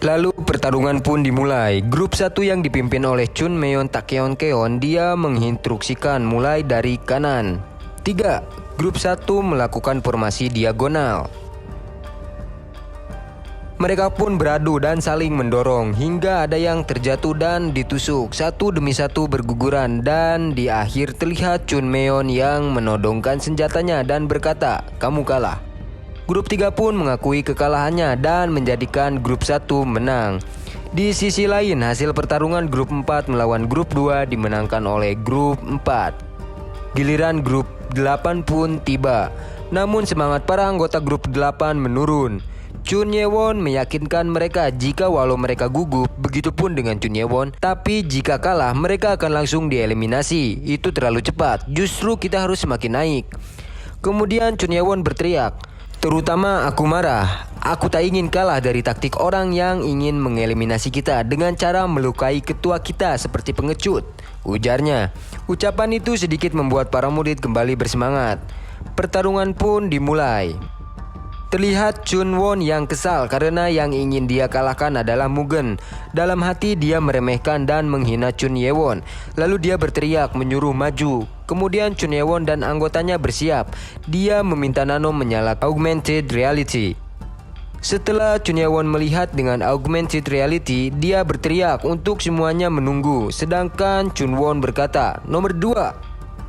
A: Lalu pertarungan pun dimulai. Grup 1 yang dipimpin oleh Chun Meon Takeon-keon, dia menginstruksikan mulai dari kanan. 3. Grup 1 melakukan formasi diagonal. Mereka pun beradu dan saling mendorong hingga ada yang terjatuh dan ditusuk. Satu demi satu berguguran dan di akhir terlihat Chun Meon yang menodongkan senjatanya dan berkata, "Kamu kalah." Grup 3 pun mengakui kekalahannya dan menjadikan grup 1 menang. Di sisi lain, hasil pertarungan grup 4 melawan grup 2 dimenangkan oleh grup 4. Giliran grup 8 pun tiba. Namun semangat para anggota grup 8 menurun. Chun Ye-won meyakinkan mereka jika walau mereka gugup, begitupun dengan Chun Ye-won, tapi jika kalah mereka akan langsung dieliminasi. Itu terlalu cepat, justru kita harus semakin naik. Kemudian Chun Ye-won berteriak, "Terutama aku marah. Aku tak ingin kalah dari taktik orang yang ingin mengeliminasi kita dengan cara melukai ketua kita seperti pengecut," ujarnya. Ucapan itu sedikit membuat para murid kembali bersemangat. Pertarungan pun dimulai. Terlihat Chun Won yang kesal karena yang ingin dia kalahkan adalah Mugen. Dalam hati dia meremehkan dan menghina Chun Ye-won. Lalu dia berteriak menyuruh maju. Kemudian Chun Ye-won dan anggotanya bersiap. Dia meminta Nano menyalakan augmented reality. Setelah Chun Ye-won melihat dengan augmented reality, dia berteriak untuk semuanya menunggu. Sedangkan Chun Won berkata, "Nomor 2.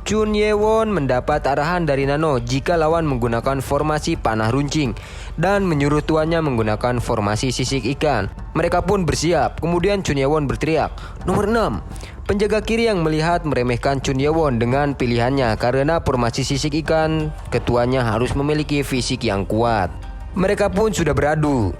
A: Chun Ye-won mendapat arahan dari Nano jika lawan menggunakan formasi panah runcing dan menyuruh tuannya menggunakan formasi sisik ikan. Mereka pun bersiap. Kemudian Chun Ye-won berteriak, "Nomor 6. Penjaga kiri yang melihat meremehkan Chun Ye-won dengan pilihannya karena formasi sisik ikan, ketuanya harus memiliki fisik yang kuat. Mereka pun sudah beradu.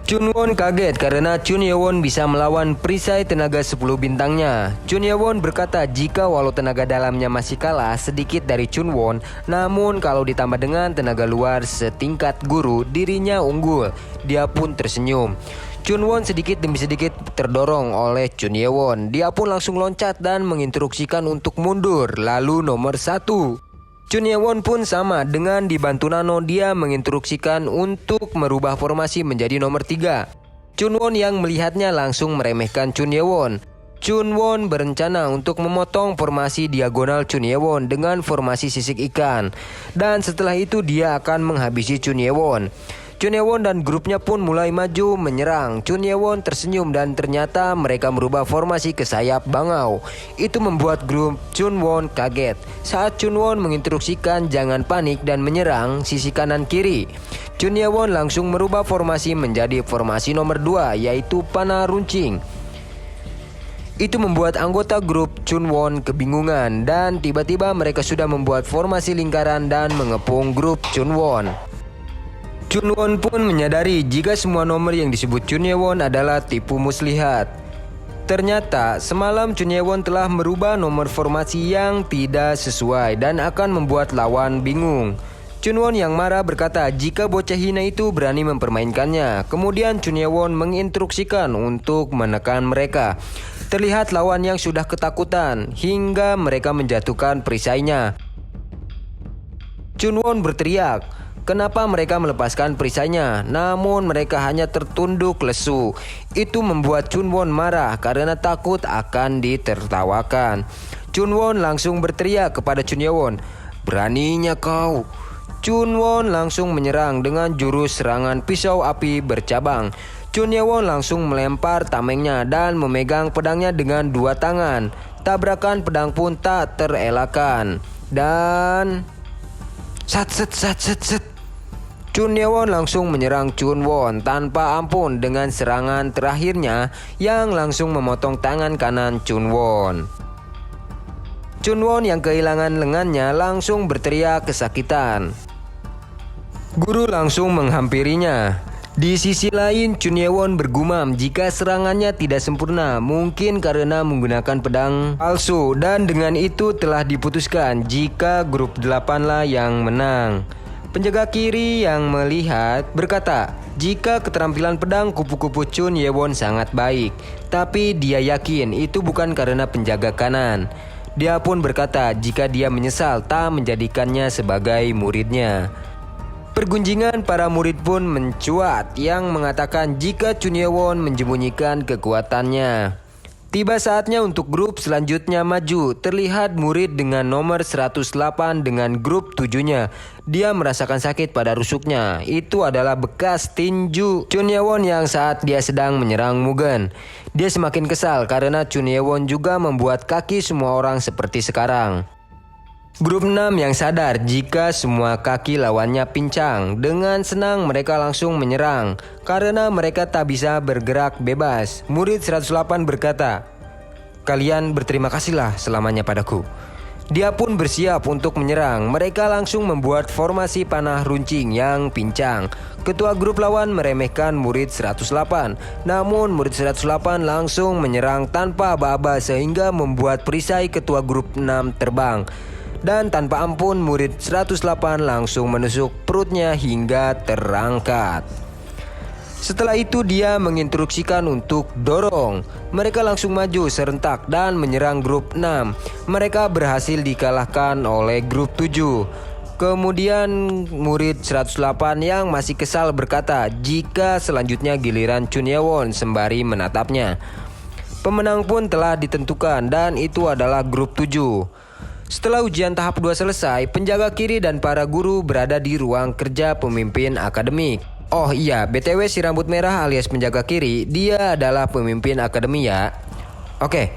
A: Chun Won kaget karena Chun Ye-won bisa melawan perisai tenaga 10 bintangnya. Chun Ye-won berkata jika walau tenaga dalamnya masih kalah sedikit dari Chun Won, namun kalau ditambah dengan tenaga luar setingkat guru, dirinya unggul. Dia pun tersenyum. Chun Won sedikit demi sedikit terdorong oleh Chun Ye-won. Dia pun langsung loncat dan menginstruksikan untuk mundur. Lalu nomor 1. Chun Ye-won pun sama, dengan dibantu Nano dia menginstruksikan untuk merubah formasi menjadi nomor 3. Chun Won yang melihatnya langsung meremehkan Chun Ye-won. Chun Won berencana untuk memotong formasi diagonal Chun Ye-won dengan formasi sisik ikan. Dan setelah itu dia akan menghabisi Chun Ye-won. Chun Ye-won dan grupnya pun mulai maju menyerang. Chun Ye-won tersenyum dan ternyata mereka merubah formasi ke sayap bangau. Itu membuat grup Chun Won kaget. Saat Chun Won menginstruksikan jangan panik dan menyerang sisi kanan kiri, Chun Ye-won langsung merubah formasi menjadi formasi nomor 2, yaitu panah runcing. Itu membuat anggota grup Chun Won kebingungan dan tiba-tiba mereka sudah membuat formasi lingkaran dan mengepung grup Chun Won. Chun Won pun menyadari jika semua nomor yang disebut Chun Ye-won adalah tipu muslihat. Ternyata semalam Chun Ye-won telah merubah nomor formasi yang tidak sesuai dan akan membuat lawan bingung. Chun Won yang marah berkata jika bocah hina itu berani mempermainkannya. Kemudian Chun Ye-won menginstruksikan untuk menekan mereka. Terlihat lawan yang sudah ketakutan hingga mereka menjatuhkan perisainya. Chun Won berteriak, kenapa mereka melepaskan perisainya, namun mereka hanya tertunduk lesu. Itu membuat Chun Won marah karena takut akan ditertawakan. Chun Won langsung berteriak kepada Chun Ye-won, "Beraninya kau." Chun Won langsung menyerang dengan jurus serangan pisau api bercabang. Chun Ye-won langsung melempar tamengnya dan memegang pedangnya dengan 2 tangan. Tabrakan pedang pun tak terelakkan. Dan sat. Chun Ye-won langsung menyerang Chun Won tanpa ampun dengan serangan terakhirnya yang langsung memotong tangan kanan Chun Won. Chun Won yang kehilangan lengannya langsung berteriak kesakitan. Guru langsung menghampirinya. Di sisi lain, Chun Ye-won bergumam jika serangannya tidak sempurna, mungkin karena menggunakan pedang palsu, dan dengan itu telah diputuskan jika grup 8 lah yang menang. Penjaga kiri yang melihat berkata, jika keterampilan pedang kupu-kupu Chun Ye-won sangat baik, tapi dia yakin itu bukan karena penjaga kanan. Dia pun berkata jika dia menyesal tak menjadikannya sebagai muridnya. Pergunjingan para murid pun mencuat yang mengatakan jika Chun Ye-won menyembunyikan kekuatannya. Tiba saatnya untuk grup selanjutnya maju. Terlihat murid dengan nomor 108 dengan grup 7-nya. Dia merasakan sakit pada rusuknya. Itu adalah bekas tinju Chun Ye-won yang saat dia sedang menyerang Mugen. Dia semakin kesal karena Chun Ye-won juga membuat kaki semua orang seperti sekarang. Grup 6 yang sadar jika semua kaki lawannya pincang. Dengan senang mereka langsung menyerang karena mereka tak bisa bergerak bebas. Murid 108 berkata, "Kalian berterima kasihlah selamanya padaku." Dia pun bersiap untuk menyerang. Mereka langsung membuat formasi panah runcing yang pincang. Ketua grup lawan meremehkan murid 108. Namun murid 108 langsung menyerang tanpa aba-aba sehingga membuat perisai ketua grup 6 terbang. Dan tanpa ampun murid 108 langsung menusuk perutnya hingga terangkat. Setelah itu dia menginstruksikan untuk dorong. Mereka langsung maju serentak dan menyerang grup 6. Mereka berhasil dikalahkan oleh grup 7. Kemudian murid 108 yang masih kesal berkata jika selanjutnya giliran Chun Ye-won sembari menatapnya. Pemenang pun telah ditentukan dan itu adalah grup 7. Setelah ujian tahap 2 selesai, penjaga kiri dan para guru berada di ruang kerja pemimpin akademik. Oh iya, BTW si rambut merah alias penjaga kiri, dia adalah pemimpin akademi ya. Oke,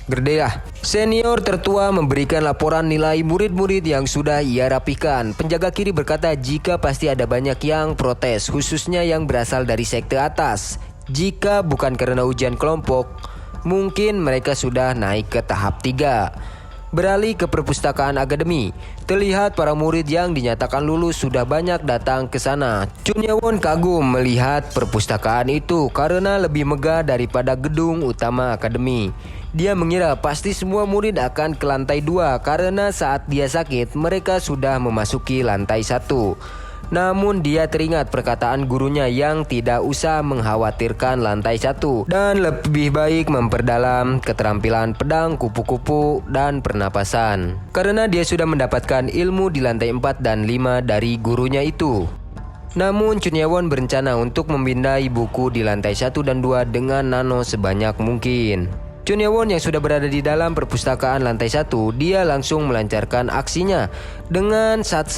A: gerdelah. Senior tertua memberikan laporan nilai murid-murid yang sudah ia rapikan. Penjaga kiri berkata jika pasti ada banyak yang protes, khususnya yang berasal dari sekte atas. Jika bukan karena ujian kelompok, mungkin mereka sudah naik ke tahap 3. Beralih ke perpustakaan akademi, terlihat para murid yang dinyatakan lulus sudah banyak datang ke sana. Chun Ye-won kagum melihat perpustakaan itu karena lebih megah daripada gedung utama akademi. Dia mengira pasti semua murid akan ke lantai 2 karena saat dia sakit mereka sudah memasuki lantai 1. Namun dia teringat perkataan gurunya yang tidak usah mengkhawatirkan lantai 1 dan lebih baik memperdalam keterampilan pedang kupu-kupu dan pernapasan. Karena dia sudah mendapatkan ilmu di lantai 4 dan 5 dari gurunya itu. Namun Chun Ye-won berencana untuk memindai buku di lantai 1 dan 2 dengan nano sebanyak mungkin. Chun Ye-won yang sudah berada di dalam perpustakaan lantai 1, dia langsung melancarkan aksinya. Dengan sat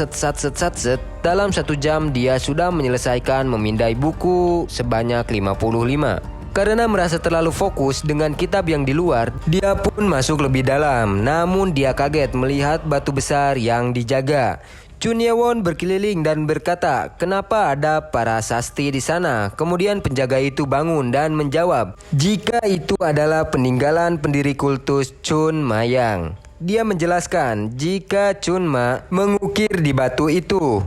A: dalam 1 jam dia sudah menyelesaikan memindai buku sebanyak 55. Karena merasa terlalu fokus dengan kitab yang di luar, dia pun masuk lebih dalam. Namun dia kaget melihat batu besar yang dijaga. Chun Ye-won berkeliling dan berkata, "Kenapa ada para sasti di sana?" Kemudian penjaga itu bangun dan menjawab, jika itu adalah peninggalan pendiri kultus Chun Mayang. Dia menjelaskan jika Chun Ma mengukir di batu itu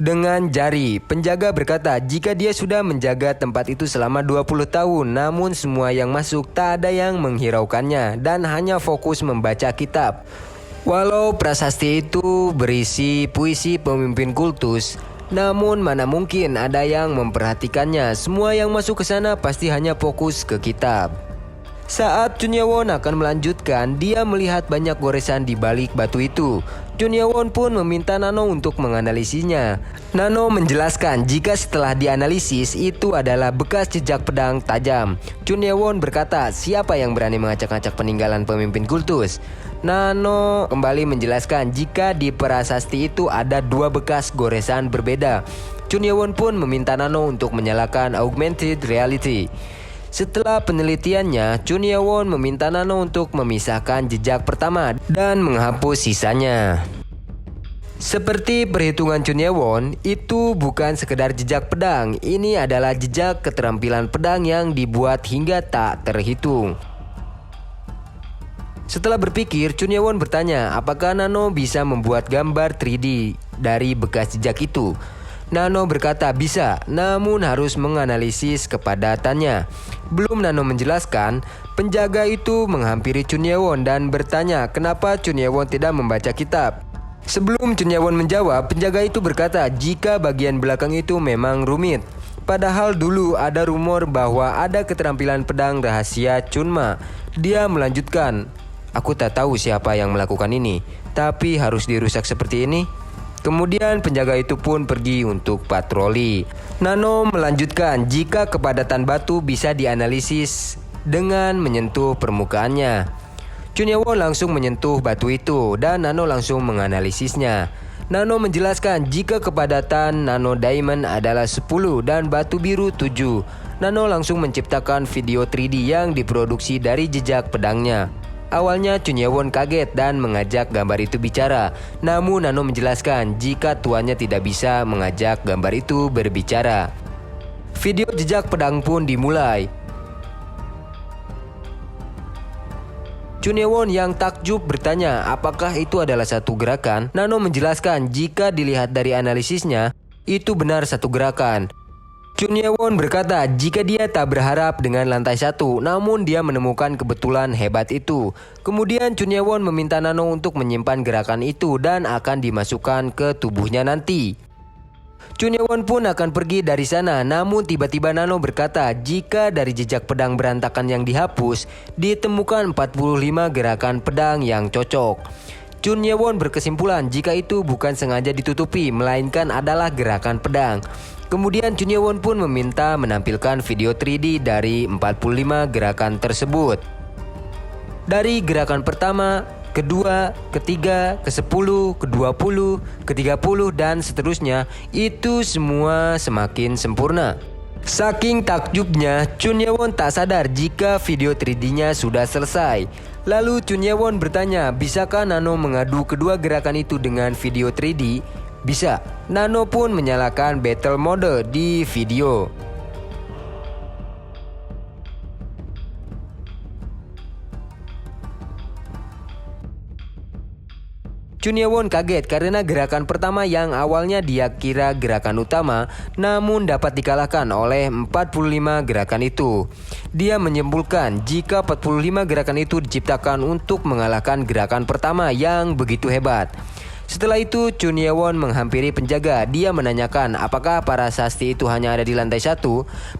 A: dengan jari. Penjaga berkata jika dia sudah menjaga tempat itu selama 20 tahun, namun semua yang masuk tak ada yang menghiraukannya dan hanya fokus membaca kitab. Walau prasasti itu berisi puisi pemimpin kultus, namun mana mungkin ada yang memperhatikannya. Semua yang masuk ke sana pasti hanya fokus ke kitab. Saat Chun Ye-won akan melanjutkan, dia melihat banyak goresan di balik batu itu. Chun Ye-won pun meminta Nano untuk menganalisinya. Nano menjelaskan jika setelah dianalisis itu adalah bekas jejak pedang tajam. Chun Ye-won berkata, siapa yang berani mengacak-acak peninggalan pemimpin kultus? Nano kembali menjelaskan jika di prasasti itu ada 2 bekas goresan berbeda. Chun Ye-won pun meminta Nano untuk menyalakan augmented reality. Setelah penelitiannya, Chun Ye-won meminta Nano untuk memisahkan jejak pertama dan menghapus sisanya. Seperti perhitungan Chun Ye-won, itu bukan sekedar jejak pedang. Ini adalah jejak keterampilan pedang yang dibuat hingga tak terhitung. Setelah berpikir, Chun Ye-won bertanya apakah Nano bisa membuat gambar 3D dari bekas jejak itu. Nano berkata bisa, namun harus menganalisis kepadatannya. Belum Nano menjelaskan, penjaga itu menghampiri Chun Ye-won dan bertanya kenapa Chun Ye-won tidak membaca kitab. Sebelum Chun Ye-won menjawab, penjaga itu berkata jika bagian belakang itu memang rumit. Padahal dulu ada rumor bahwa ada keterampilan pedang rahasia Chun Ma. Dia melanjutkan, aku tak tahu siapa yang melakukan ini, tapi harus dirusak seperti ini. Kemudian penjaga itu pun pergi untuk patroli. Nano melanjutkan jika kepadatan batu bisa dianalisis dengan menyentuh permukaannya. Chunyewon langsung menyentuh batu itu dan Nano langsung menganalisisnya. Nano menjelaskan jika kepadatan nano diamond adalah 10 dan batu biru 7. Nano langsung menciptakan video 3D yang diproduksi dari jejak pedangnya. Awalnya Chunyewon kaget dan mengajak gambar itu bicara. Namun Nano menjelaskan jika tuannya tidak bisa mengajak gambar itu berbicara. Video jejak pedang pun dimulai. Chunyewon yang takjub bertanya apakah itu adalah satu gerakan. Nano menjelaskan jika dilihat dari analisisnya, itu benar satu gerakan. Chunyewon berkata jika dia tak berharap dengan lantai 1, namun dia menemukan kebetulan hebat itu. Kemudian Chunyewon meminta Nano untuk menyimpan gerakan itu dan akan dimasukkan ke tubuhnya nanti. Chunyewon pun akan pergi dari sana, namun tiba-tiba Nano berkata jika dari jejak pedang berantakan yang dihapus, ditemukan 45 gerakan pedang yang cocok. Chunyewon berkesimpulan jika itu bukan sengaja ditutupi, melainkan adalah gerakan pedang. Kemudian Chunyewon pun meminta menampilkan video 3D dari 45 gerakan tersebut. Dari gerakan pertama, kedua, ketiga, ke-10, ke-20, ke-30 dan seterusnya, itu semua semakin sempurna. Saking takjubnya, Chunyewon tak sadar jika video 3D-nya sudah selesai. Lalu Chunyewon bertanya, bisakah Nano mengadu kedua gerakan itu dengan video 3D? Bisa. Nano pun menyalakan battle mode di video. Chunyewon kaget karena gerakan pertama yang awalnya dia kira gerakan utama, namun dapat dikalahkan oleh 45 gerakan itu. Dia menyimpulkan jika 45 gerakan itu diciptakan untuk mengalahkan gerakan pertama yang begitu hebat. Setelah itu Chunyewon menghampiri penjaga. Dia menanyakan apakah para sasti itu hanya ada di lantai 1.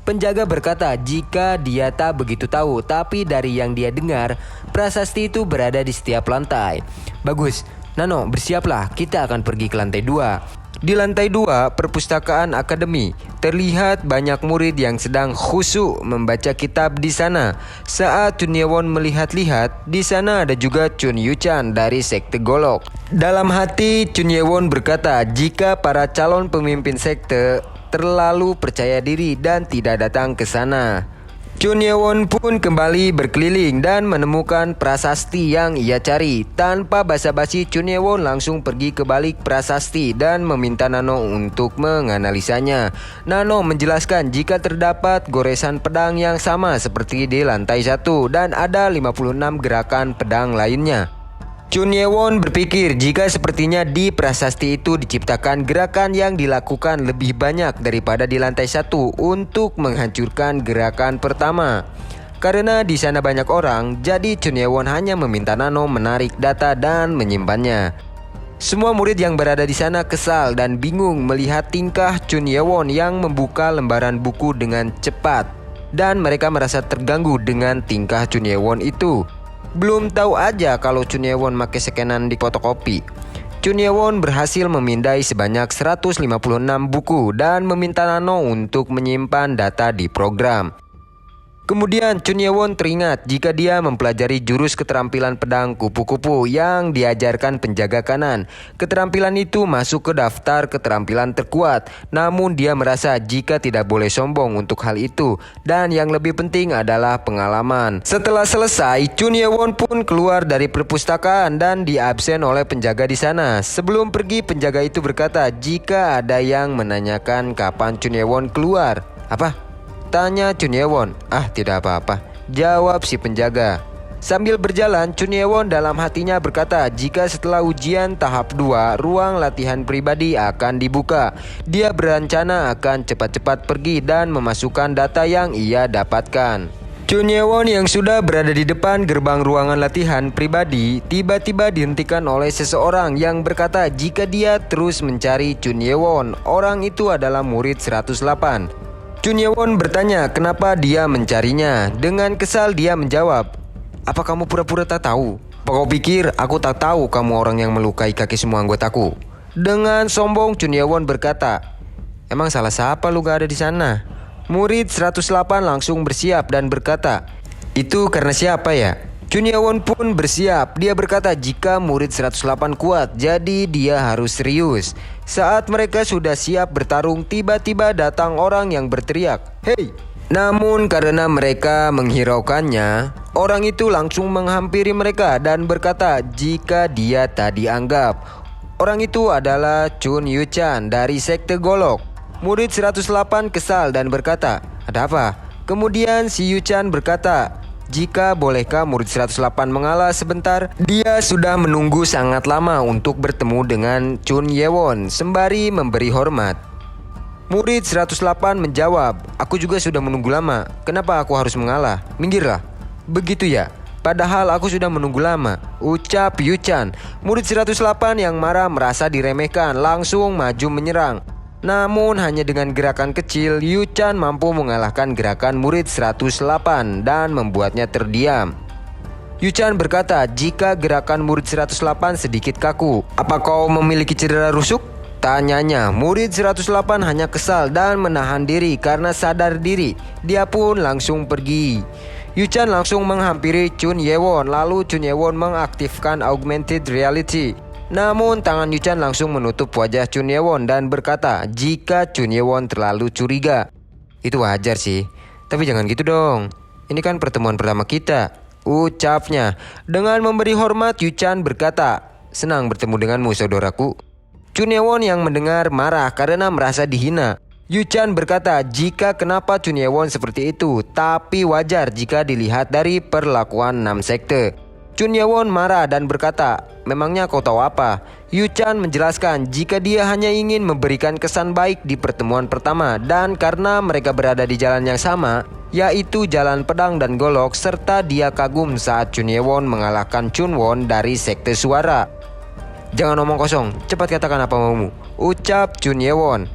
A: Penjaga berkata jika dia tak begitu tahu, tapi dari yang dia dengar, prasasti itu berada di setiap lantai. Bagus, Nano, bersiaplah, kita akan pergi ke lantai 2. Di lantai 2, perpustakaan akademi. Terlihat banyak murid yang sedang khusyuk membaca kitab di sana. Saat Chunyewon melihat-lihat, di sana ada juga Chun Yuchan dari sekte Golok. Dalam hati, Chunyewon berkata jika para calon pemimpin sekte terlalu percaya diri dan tidak datang ke sana. Chunyewon pun kembali berkeliling dan menemukan prasasti yang ia cari. Tanpa basa-basi, Chunyewon langsung pergi ke balik prasasti dan meminta Nano untuk menganalisanya. Nano menjelaskan jika terdapat goresan pedang yang sama seperti di lantai 1 dan ada 56 gerakan pedang lainnya. Chunyewon berpikir jika sepertinya di prasasti itu diciptakan gerakan yang dilakukan lebih banyak daripada di lantai 1 untuk menghancurkan gerakan pertama. Karena di sana banyak orang, jadi Chunyewon hanya meminta Nano menarik data dan menyimpannya. Semua murid yang berada di sana kesal dan bingung melihat tingkah Chunyewon yang membuka lembaran buku dengan cepat, dan mereka merasa terganggu dengan tingkah Chunyewon itu. Belum tahu aja kalau Chunyewon make scanan di fotokopi. Chunyewon berhasil memindai sebanyak 156 buku dan meminta Nano untuk menyimpan data di program. Kemudian Chunyewon teringat jika dia mempelajari jurus keterampilan pedang kupu-kupu yang diajarkan penjaga kanan. Keterampilan itu masuk ke daftar keterampilan terkuat, namun dia merasa jika tidak boleh sombong untuk hal itu, dan yang lebih penting adalah pengalaman. Setelah selesai, Chunyewon pun keluar dari perpustakaan dan diabsen oleh penjaga di sana. Sebelum pergi, penjaga itu berkata jika ada yang menanyakan kapan Chunyewon keluar. Apa? Tanya Chunyewon. Ah, tidak apa-apa, jawab si penjaga. Sambil berjalan, Chunyewon dalam hatinya berkata jika setelah ujian tahap 2, ruang latihan pribadi akan dibuka. Dia berencana akan cepat-cepat pergi dan memasukkan data yang ia dapatkan. Chunyewon yang sudah berada di depan gerbang ruangan latihan pribadi tiba-tiba dihentikan oleh seseorang yang berkata jika dia terus mencari Chunyewon. Orang itu adalah murid 108. Chunyewon bertanya kenapa dia mencarinya. Dengan kesal dia menjawab, apa kamu pura-pura tak tahu? Apa kau pikir aku tak tahu kamu orang yang melukai kaki semua anggotaku? Dengan sombong Chunyewon berkata, emang salah siapa lu gak ada di sana? Murid 108 langsung bersiap dan berkata, Itu karena siapa ya? Chun Ye-won pun bersiap. Dia berkata jika murid 108 kuat, jadi dia harus serius. Saat mereka sudah siap bertarung, tiba-tiba datang orang yang berteriak, "Hei!" Namun karena mereka menghiraukannya, orang itu langsung menghampiri mereka dan berkata jika dia tak dianggap. Orang itu adalah Chun Yu-chan dari sekte Golok. Murid 108 kesal dan berkata, "Ada apa?" Kemudian si Yu-chan berkata, "Jika bolehkah murid 108 mengalah sebentar?" Dia sudah menunggu sangat lama untuk bertemu dengan Chun Ye-won sembari memberi hormat. Murid 108 menjawab, "Aku juga sudah menunggu lama. Kenapa aku harus mengalah? Minggirlah." "Begitu ya? Padahal aku sudah menunggu lama," ucap Yu-chan. Murid 108 yang marah merasa diremehkan langsung maju menyerang. Namun hanya dengan gerakan kecil, Yu-chan mampu mengalahkan gerakan murid 108 dan membuatnya terdiam. Yu-chan berkata jika gerakan murid 108 sedikit kaku. "Apa kau memiliki cedera rusuk?" tanyanya. Murid 108 hanya kesal dan menahan diri karena sadar diri. Dia pun langsung pergi. Yu-chan langsung menghampiri Chun Ye-won, lalu Chun Ye-won mengaktifkan augmented reality. Namun tangan Yu-chan langsung menutup wajah Chun Ye-won dan berkata jika Chun Ye-won terlalu curiga. "Itu wajar sih, tapi jangan gitu dong. Ini kan pertemuan pertama kita," ucapnya. Dengan memberi hormat, Yu-chan berkata, "Senang bertemu denganmu, saudaraku." Chun Ye-won yang mendengar marah karena merasa dihina. Yu-chan berkata jika kenapa Chun Ye-won seperti itu, tapi wajar jika dilihat dari perlakuan 6 sekte. Chun Ye-won marah dan berkata, "Memangnya kau tahu apa?" Yu-chan menjelaskan jika dia hanya ingin memberikan kesan baik di pertemuan pertama dan karena mereka berada di jalan yang sama, yaitu jalan pedang dan golok, serta dia kagum saat Chun Ye-won mengalahkan Chun Won dari sekte suara. "Jangan omong kosong, cepat katakan apa maumu," ucap Chun Ye-won.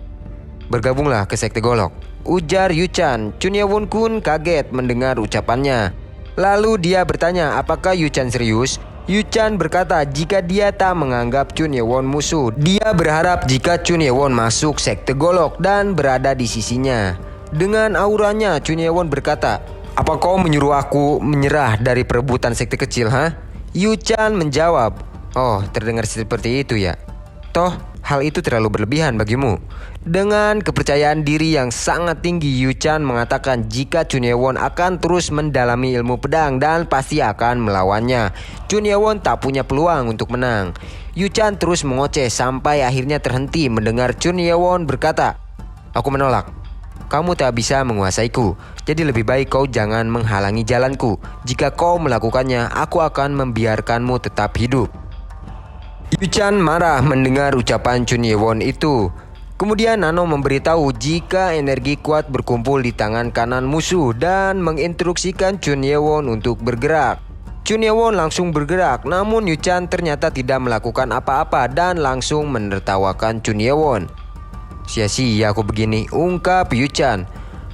A: "Bergabunglah ke sekte Golok," ujar Yu-chan. Chun Ye-won pun kaget mendengar ucapannya. Lalu dia bertanya apakah Yu-chan serius. Yu-chan berkata jika dia tak menganggap Chun Ye-won musuh, dia berharap jika Chun Ye-won masuk sekte Golok dan berada di sisinya. Dengan auranya, Chun Ye-won berkata, "Apa kau menyuruh aku menyerah dari perebutan sekte kecil, ha?" Yu-chan menjawab, "Oh, terdengar seperti itu ya. Toh, hal itu terlalu berlebihan bagimu." Dengan kepercayaan diri yang sangat tinggi, Yu-chan mengatakan jika Chun Ye-won akan terus mendalami ilmu pedang dan pasti akan melawannya. Chun Ye-won tak punya peluang untuk menang. Yu-chan terus mengoceh sampai akhirnya terhenti mendengar Chun Ye-won berkata, "Aku menolak. Kamu tak bisa menguasaiku, jadi lebih baik kau jangan menghalangi jalanku. Jika kau melakukannya, aku akan membiarkanmu tetap hidup." Yu-chan marah mendengar ucapan Chun Ye-won itu. Kemudian Nano memberitahu jika energi kuat berkumpul di tangan kanan musuh dan menginstruksikan Chun Ye-won untuk bergerak. Chun Ye-won langsung bergerak, namun Yu-chan ternyata tidak melakukan apa-apa dan langsung menertawakan Chun Ye-won. "Sia-sia aku begini," ungkap Yu-chan.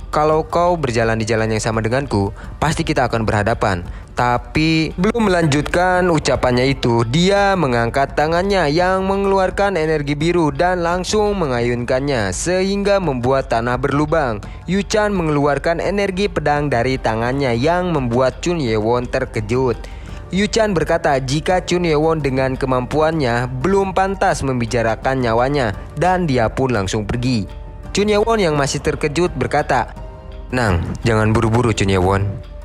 A: "Kalau kau berjalan di jalan yang sama denganku, pasti kita akan berhadapan." Tapi belum melanjutkan ucapannya itu, dia mengangkat tangannya yang mengeluarkan energi biru dan langsung mengayunkannya sehingga membuat tanah berlubang. Yu-chan mengeluarkan energi pedang dari tangannya yang membuat Chun Ye-won terkejut. Yu-chan berkata jika Chun Ye-won dengan kemampuannya belum pantas membicarakan nyawanya dan dia pun langsung pergi. Chun Ye-won yang masih terkejut berkata, "Nang, jangan buru-buru Chun Ye-won.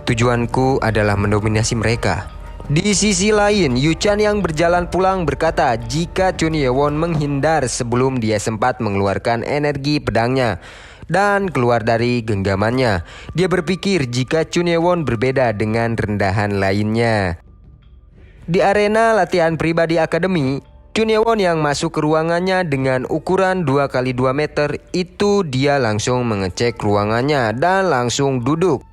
A: Tujuanku adalah mendominasi mereka." Di sisi lain, Yu-chan yang berjalan pulang berkata jika Chun Ye-won menghindar sebelum dia sempat mengeluarkan energi pedangnya dan keluar dari genggamannya. Dia berpikir jika Chun Ye-won berbeda dengan rendahan lainnya. Di arena latihan pribadi akademi, Chun Ye-won yang masuk ke ruangannya dengan ukuran 2x2 meter itu, dia langsung mengecek ruangannya dan langsung duduk.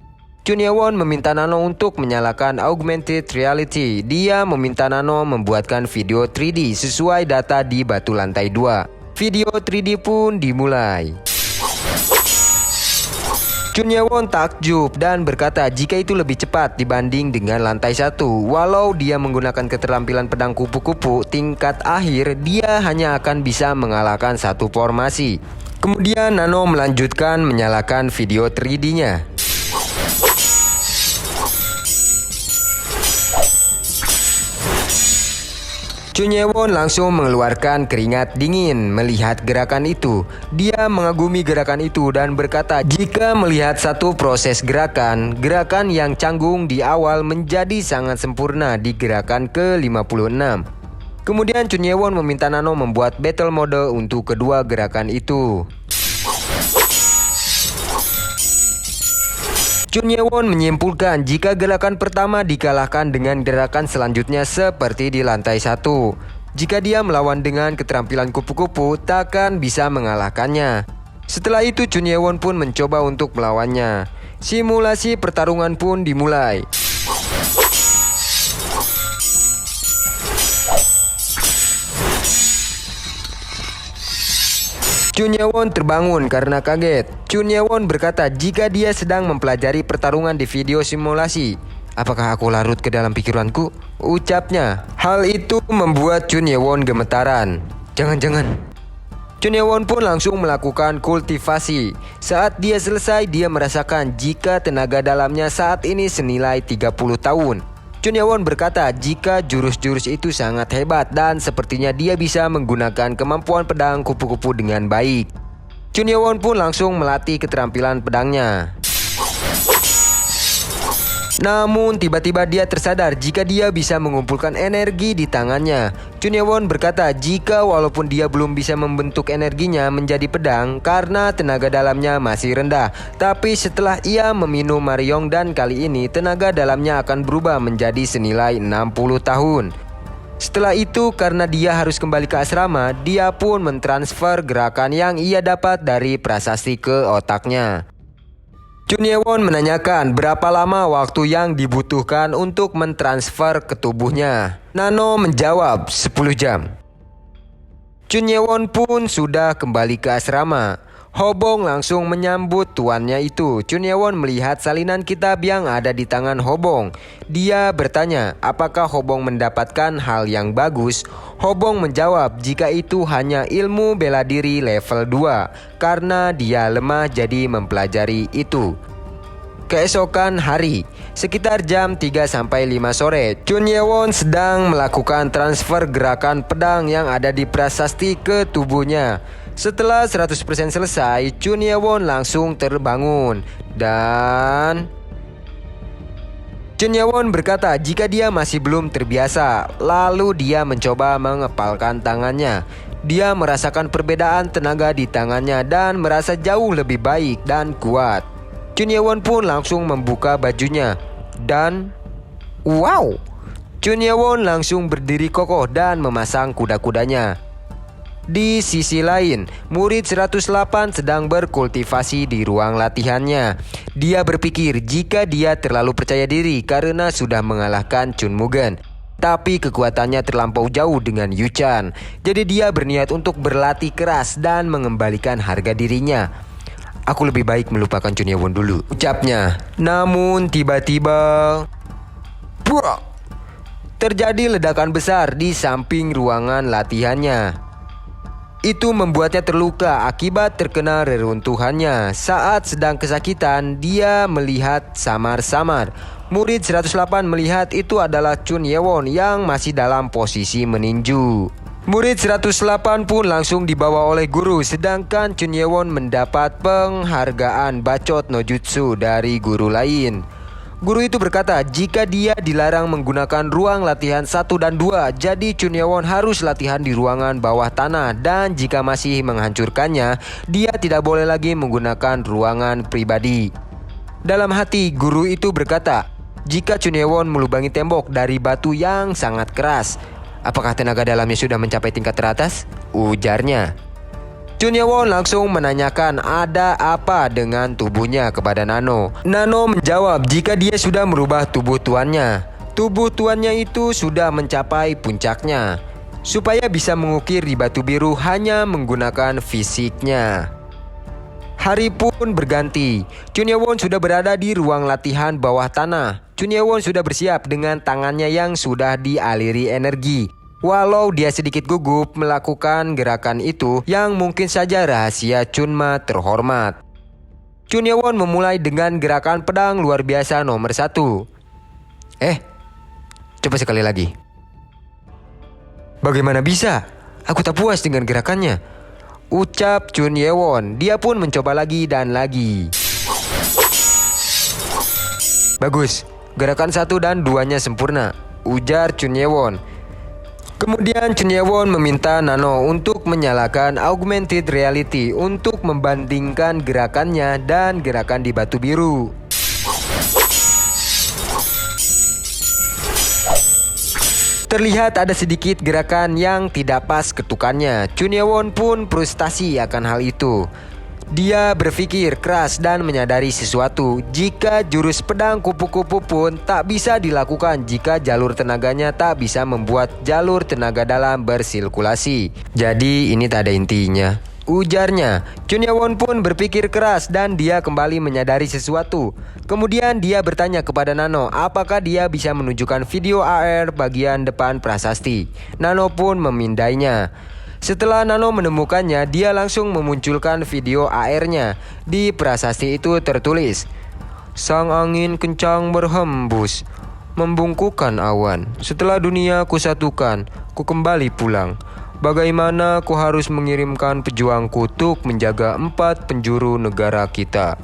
A: Chun Ye-won meminta Nano untuk menyalakan augmented reality. Dia meminta Nano membuatkan video 3D sesuai data di batu lantai 2. Video 3D pun dimulai. Chun Ye-won takjub dan berkata jika itu lebih cepat dibanding dengan lantai 1. Walau dia menggunakan keterampilan pedang kupu-kupu tingkat akhir, dia hanya akan bisa mengalahkan satu formasi. Kemudian Nano melanjutkan menyalakan video 3D-nya. Chun Ye-won langsung mengeluarkan keringat dingin melihat gerakan itu. Dia mengagumi gerakan itu dan berkata jika melihat satu proses gerakan yang canggung di awal menjadi sangat sempurna di gerakan ke-56. Kemudian Chun Ye-won meminta Nano membuat battle mode untuk kedua gerakan itu. Chun Ye-won menyimpulkan jika gerakan pertama dikalahkan dengan gerakan selanjutnya seperti di lantai 1. Jika dia melawan dengan keterampilan kupu-kupu, takkan bisa mengalahkannya. Setelah itu Chun Ye-won pun mencoba untuk melawannya. Simulasi pertarungan pun dimulai. Chun Ye-won terbangun karena kaget. Chun Ye-won berkata jika dia sedang mempelajari pertarungan di video simulasi. Apakah aku larut ke dalam pikiranku? Ucapnya. Hal itu membuat Chun Ye-won gemetaran. Jangan-jangan. Chun Ye-won pun langsung melakukan kultivasi. Saat dia selesai, dia merasakan jika tenaga dalamnya saat ini senilai 30 tahun. Chun Ye-won berkata jika jurus-jurus itu sangat hebat dan sepertinya dia bisa menggunakan kemampuan pedang kupu-kupu dengan baik. Chun Ye-won pun langsung melatih keterampilan pedangnya. Namun tiba-tiba dia tersadar jika dia bisa mengumpulkan energi di tangannya. Chun Ye-won berkata jika walaupun dia belum bisa membentuk energinya menjadi pedang karena tenaga dalamnya masih rendah, tapi setelah ia meminum Maryong dan kali ini tenaga dalamnya akan berubah menjadi senilai 60 tahun. Setelah itu karena dia harus kembali ke asrama, dia pun mentransfer gerakan yang ia dapat dari prasasti ke otaknya. Chun Ye-won menanyakan berapa lama waktu yang dibutuhkan untuk mentransfer ke tubuhnya. Nano menjawab 10 jam. Chun Ye-won pun sudah kembali ke asrama. Hobong langsung menyambut tuannya itu. Chun Ye-won melihat salinan kitab yang ada di tangan Hobong. Dia bertanya apakah Hobong mendapatkan hal yang bagus. Hobong menjawab jika itu hanya ilmu bela diri level 2 karena dia lemah jadi mempelajari itu. Keesokan hari, sekitar jam 3-5 sore, Chun Ye-won sedang melakukan transfer gerakan pedang yang ada di prasasti ke tubuhnya. Setelah 100% selesai, Chun Ye-won langsung terbangun dan Chun Ye-won berkata jika dia masih belum terbiasa. Lalu dia mencoba mengepalkan tangannya. Dia merasakan perbedaan tenaga di tangannya dan merasa jauh lebih baik dan kuat. Chun Ye-won pun langsung membuka bajunya dan wow! Chun Ye-won langsung berdiri kokoh dan memasang kuda-kudanya. Di sisi lain, murid 108 sedang berkultivasi di ruang latihannya. Dia berpikir jika dia terlalu percaya diri karena sudah mengalahkan Chun Mugen. Tapi kekuatannya terlampau jauh dengan Yu Chan. Jadi dia berniat untuk berlatih keras dan mengembalikan harga dirinya. Aku lebih baik melupakan Chun Ye-won dulu, ucapnya. Namun tiba-tiba terjadi ledakan besar di samping ruangan latihannya. Itu membuatnya terluka akibat terkena reruntuhannya. Saat sedang kesakitan, dia melihat samar-samar. Murid 108 melihat itu adalah Chun Ye-won yang masih dalam posisi meninju. Murid 108 pun langsung dibawa oleh guru, sedangkan Chun Ye-won mendapat penghargaan bacot no jutsu dari guru lain. Guru itu berkata jika dia dilarang menggunakan ruang latihan 1 dan 2, jadi Chun Ye-won harus latihan di ruangan bawah tanah, dan jika masih menghancurkannya, dia tidak boleh lagi menggunakan ruangan pribadi. Dalam hati, guru itu berkata jika Chun Ye-won melubangi tembok dari batu yang sangat keras. Apakah tenaga dalamnya sudah mencapai tingkat teratas? Ujarnya. Chun Ye-won langsung menanyakan ada apa dengan tubuhnya kepada Nano. Nano menjawab jika dia sudah merubah tubuh tuannya. Tubuh tuannya itu sudah mencapai puncaknya. Supaya bisa mengukir di batu biru hanya menggunakan fisiknya. Hari pun berganti. Chun Ye-won sudah berada di ruang latihan bawah tanah. Chun Ye-won sudah bersiap dengan tangannya yang sudah dialiri energi. Walau dia sedikit gugup melakukan gerakan itu yang mungkin saja rahasia Chunma terhormat. Chun Ye-won memulai dengan gerakan pedang luar biasa nomor 1. Coba sekali lagi. Bagaimana bisa? Aku tak puas dengan gerakannya, ucap Chun Ye-won. Dia pun mencoba lagi dan lagi. Bagus, gerakan 1 dan 2-nya sempurna, ujar Chun Ye-won. Kemudian Chun Ye-won meminta Nano untuk menyalakan augmented reality untuk membandingkan gerakannya dan gerakan di batu biru. Terlihat ada sedikit gerakan yang tidak pas ketukannya. Chun Ye-won pun frustasi akan hal itu. Dia berpikir keras dan menyadari sesuatu. Jika jurus pedang kupu-kupu pun tak bisa dilakukan jika jalur tenaganya tak bisa membuat jalur tenaga dalam bersirkulasi. Jadi ini tak ada intinya, ujarnya. Chun Ye-won pun berpikir keras dan dia kembali menyadari sesuatu. Kemudian dia bertanya kepada Nano apakah dia bisa menunjukkan video AR bagian depan prasasti. Nano pun memindainya. Setelah Nano menemukannya, dia langsung memunculkan video AR-nya. Di prasasti itu tertulis, "Sang angin kencang berhembus, membungkukkan awan. Setelah dunia kusatukan, ku kembali pulang. Bagaimana ku harus mengirimkan pejuang kutuk menjaga 4 penjuru negara kita."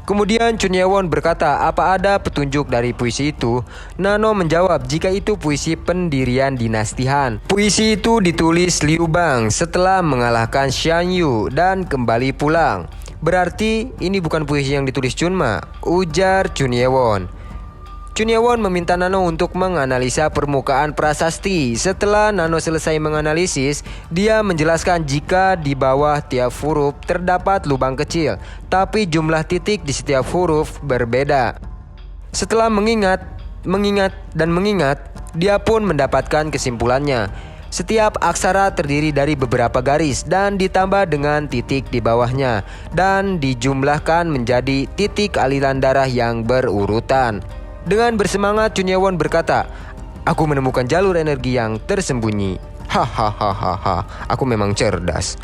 A: Kemudian Chun Ye-won berkata, apa ada petunjuk dari puisi itu? Nano menjawab jika itu puisi pendirian dinasti Han. Puisi itu ditulis Liu Bang setelah mengalahkan Shan Yu dan kembali pulang. Berarti ini bukan puisi yang ditulis Chunma, ujar Chun Ye-won. Chun Ye-won meminta Nano untuk menganalisa permukaan prasasti. Setelah Nano selesai menganalisis, dia menjelaskan jika di bawah tiap huruf terdapat lubang kecil, tapi jumlah titik di setiap huruf berbeda. Setelah mengingat, dia pun mendapatkan kesimpulannya. Setiap aksara terdiri dari beberapa garis dan ditambah dengan titik di bawahnya, dan dijumlahkan menjadi titik aliran darah yang berurutan. Dengan bersemangat, Chun Ye-won berkata, "Aku menemukan jalur energi yang tersembunyi. Hahaha, aku memang cerdas."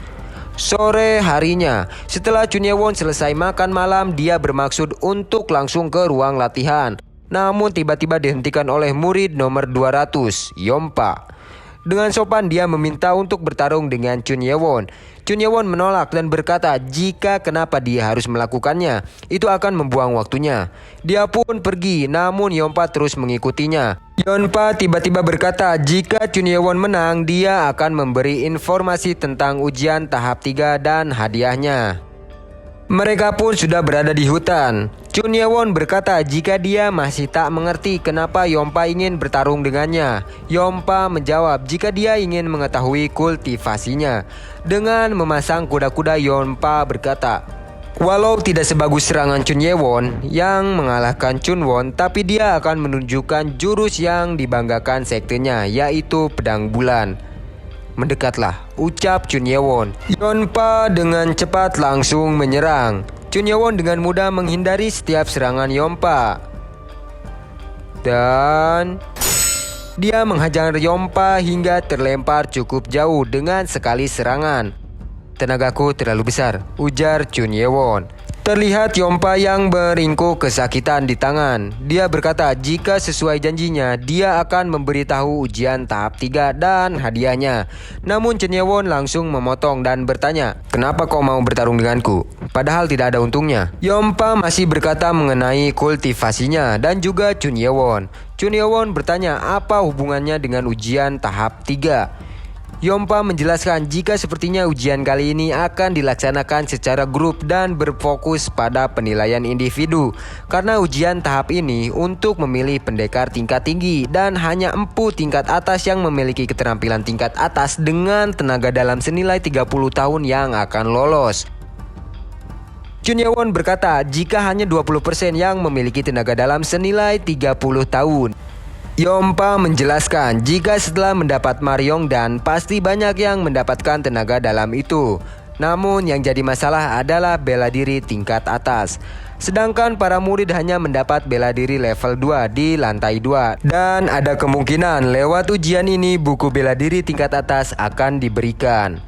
A: Sore harinya, setelah Chun Ye-won selesai makan malam, dia bermaksud untuk langsung ke ruang latihan. Namun tiba-tiba dihentikan oleh murid nomor 200, Yompa. Dengan sopan dia meminta untuk bertarung dengan Chun Ye-won. Chun Ye-won menolak dan berkata jika kenapa dia harus melakukannya, itu akan membuang waktunya. Dia pun pergi, namun Yompa terus mengikutinya. Yompa tiba-tiba berkata jika Chun Ye-won menang, dia akan memberi informasi tentang ujian tahap 3 dan hadiahnya. Mereka pun sudah berada di hutan. Chun Ye-won berkata jika dia masih tak mengerti kenapa Yompa ingin bertarung dengannya. Yompa menjawab jika dia ingin mengetahui kultivasinya. Dengan memasang kuda-kuda, Yompa berkata, walau tidak sebagus serangan Chun Ye-won yang mengalahkan Chun Won, tapi dia akan menunjukkan jurus yang dibanggakan sektenya, yaitu pedang bulan. Mendekatlah, ucap Chun Ye-won. Yompa dengan cepat langsung menyerang. Chun Ye-won dengan mudah menghindari setiap serangan Yompa. Dan dia menghajar Yompa hingga terlempar cukup jauh dengan sekali serangan. Tenagaku terlalu besar, ujar Chun Ye-won. Terlihat Yompa yang beringkuk kesakitan di tangan. Dia berkata jika sesuai janjinya, dia akan memberitahu ujian tahap 3 dan hadiahnya. Namun Chun Ye-won langsung memotong dan bertanya, kenapa kau mau bertarung denganku? Padahal tidak ada untungnya. Yompa masih berkata mengenai kultivasinya dan juga Chun Ye-won. Chun Ye-won bertanya apa hubungannya dengan ujian tahap 3. Yompa menjelaskan jika sepertinya ujian kali ini akan dilaksanakan secara grup dan berfokus pada penilaian individu. Karena ujian tahap ini untuk memilih pendekar tingkat tinggi dan hanya empu tingkat atas yang memiliki keterampilan tingkat atas dengan tenaga dalam senilai 30 tahun yang akan lolos. Chun Ye-won berkata jika hanya 20% yang memiliki tenaga dalam senilai 30 tahun. Yompa menjelaskan jika setelah mendapat Maryong dan pasti banyak yang mendapatkan tenaga dalam itu. Namun yang jadi masalah adalah bela diri tingkat atas. Sedangkan para murid hanya mendapat bela diri level 2 di lantai 2. Dan ada kemungkinan lewat ujian ini buku bela diri tingkat atas akan diberikan.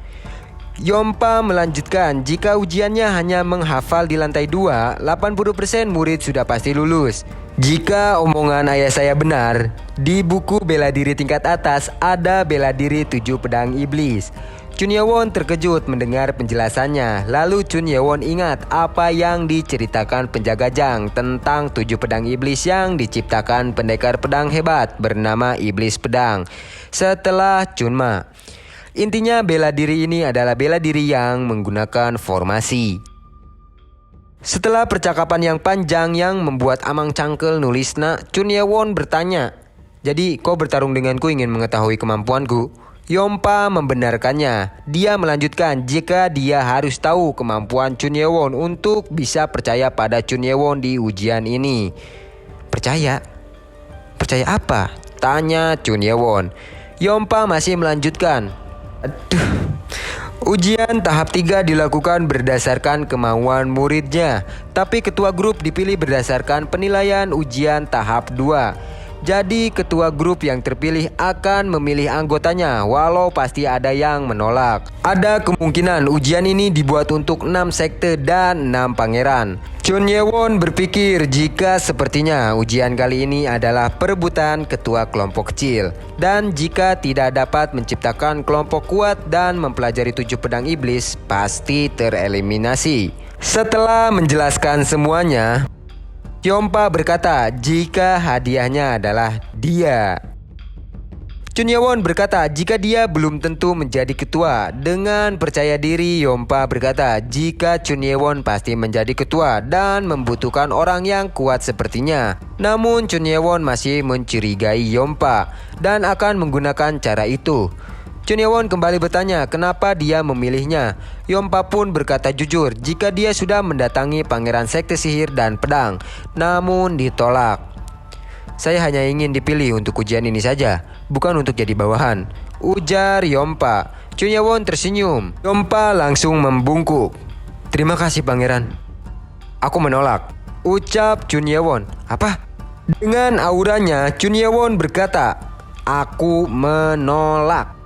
A: Yompa melanjutkan, jika ujiannya hanya menghafal di lantai 2, 80% murid sudah pasti lulus. Jika omongan ayah saya benar, di buku bela diri tingkat atas ada bela diri 7 pedang iblis. Chun Ye-won terkejut mendengar penjelasannya. Lalu Chun Ye-won ingat apa yang diceritakan penjaga Jang tentang 7 pedang iblis yang diciptakan pendekar pedang hebat bernama Iblis Pedang setelah Chunma. Intinya bela diri ini adalah bela diri yang menggunakan formasi. Setelah percakapan yang panjang yang membuat Amang Cangkel nulisna, Chun Ye-won bertanya, "Jadi kau bertarung denganku ingin mengetahui kemampuanku?" Yompa membenarkannya. Dia melanjutkan jika dia harus tahu kemampuan Chun Ye-won untuk bisa percaya pada Chun Ye-won di ujian ini. Percaya? Percaya apa? Tanya Chun Ye-won. Yompa masih melanjutkan. Ujian tahap 3 dilakukan berdasarkan kemauan muridnya, tapi ketua grup dipilih berdasarkan penilaian ujian tahap 2. Jadi ketua grup yang terpilih akan memilih anggotanya walau pasti ada yang menolak. Ada kemungkinan ujian ini dibuat untuk 6 sekte dan 6 pangeran. Chun Ye-won berpikir jika sepertinya ujian kali ini adalah perebutan ketua kelompok kecil. Dan jika tidak dapat menciptakan kelompok kuat dan mempelajari 7 pedang iblis, pasti tereliminasi. Setelah menjelaskan semuanya, Yompa berkata jika hadiahnya adalah dia. Chun Ye-won berkata jika dia belum tentu menjadi ketua. Dengan percaya diri, Yompa berkata jika Chun Ye-won pasti menjadi ketua dan membutuhkan orang yang kuat sepertinya. Namun Chun Ye-won masih mencurigai Yompa dan akan menggunakan cara itu. Chun Ye-won kembali bertanya kenapa dia memilihnya. Yompa pun berkata jujur jika dia sudah mendatangi pangeran sekte sihir dan pedang, namun ditolak. Saya hanya ingin dipilih untuk ujian ini saja, bukan untuk jadi bawahan, ujar Yompa. Chun Ye-won tersenyum. Yompa langsung membungkuk. Terima kasih pangeran. Aku menolak, ucap Chun Ye-won. Apa? Dengan auranya, Chun Ye-won berkata, aku menolak.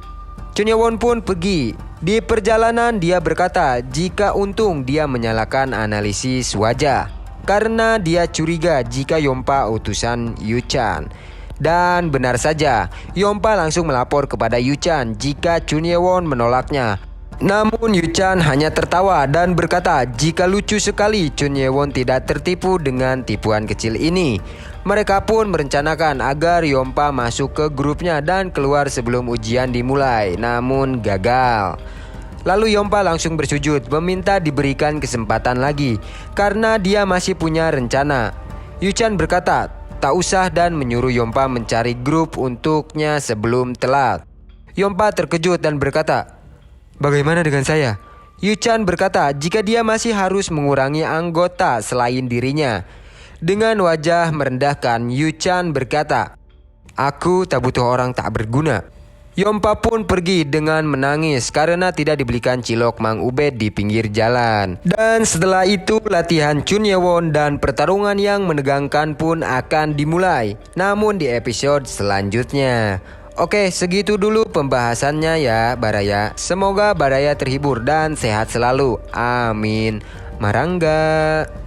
A: Chun Ye-won pun pergi. Di perjalanan dia berkata jika untung dia menyalakan analisis wajah karena dia curiga jika Yompa utusan Yu-chan. Dan benar saja, Yompa langsung melapor kepada Yu-chan jika Chun Ye-won menolaknya. Namun Yu-chan hanya tertawa dan berkata jika lucu sekali Chun Ye-won tidak tertipu dengan tipuan kecil ini. Mereka pun merencanakan agar Yompa masuk ke grupnya dan keluar sebelum ujian dimulai, namun gagal. Lalu Yompa langsung bersujud meminta diberikan kesempatan lagi karena dia masih punya rencana. Yu-chan berkata tak usah dan menyuruh Yompa mencari grup untuknya sebelum telat. Yompa terkejut dan berkata, bagaimana dengan saya? Yu-chan berkata jika dia masih harus mengurangi anggota selain dirinya. Dengan wajah merendahkan, Yu-chan berkata, aku tak butuh orang tak berguna. Yompa pun pergi dengan menangis karena tidak dibelikan cilok Mang Ubed di pinggir jalan. Dan setelah itu latihan Chun Ye-won dan pertarungan yang menegangkan pun akan dimulai. Namun di episode selanjutnya. Oke, segitu dulu pembahasannya ya Baraya. Semoga Baraya terhibur dan sehat selalu. Amin. Marangga.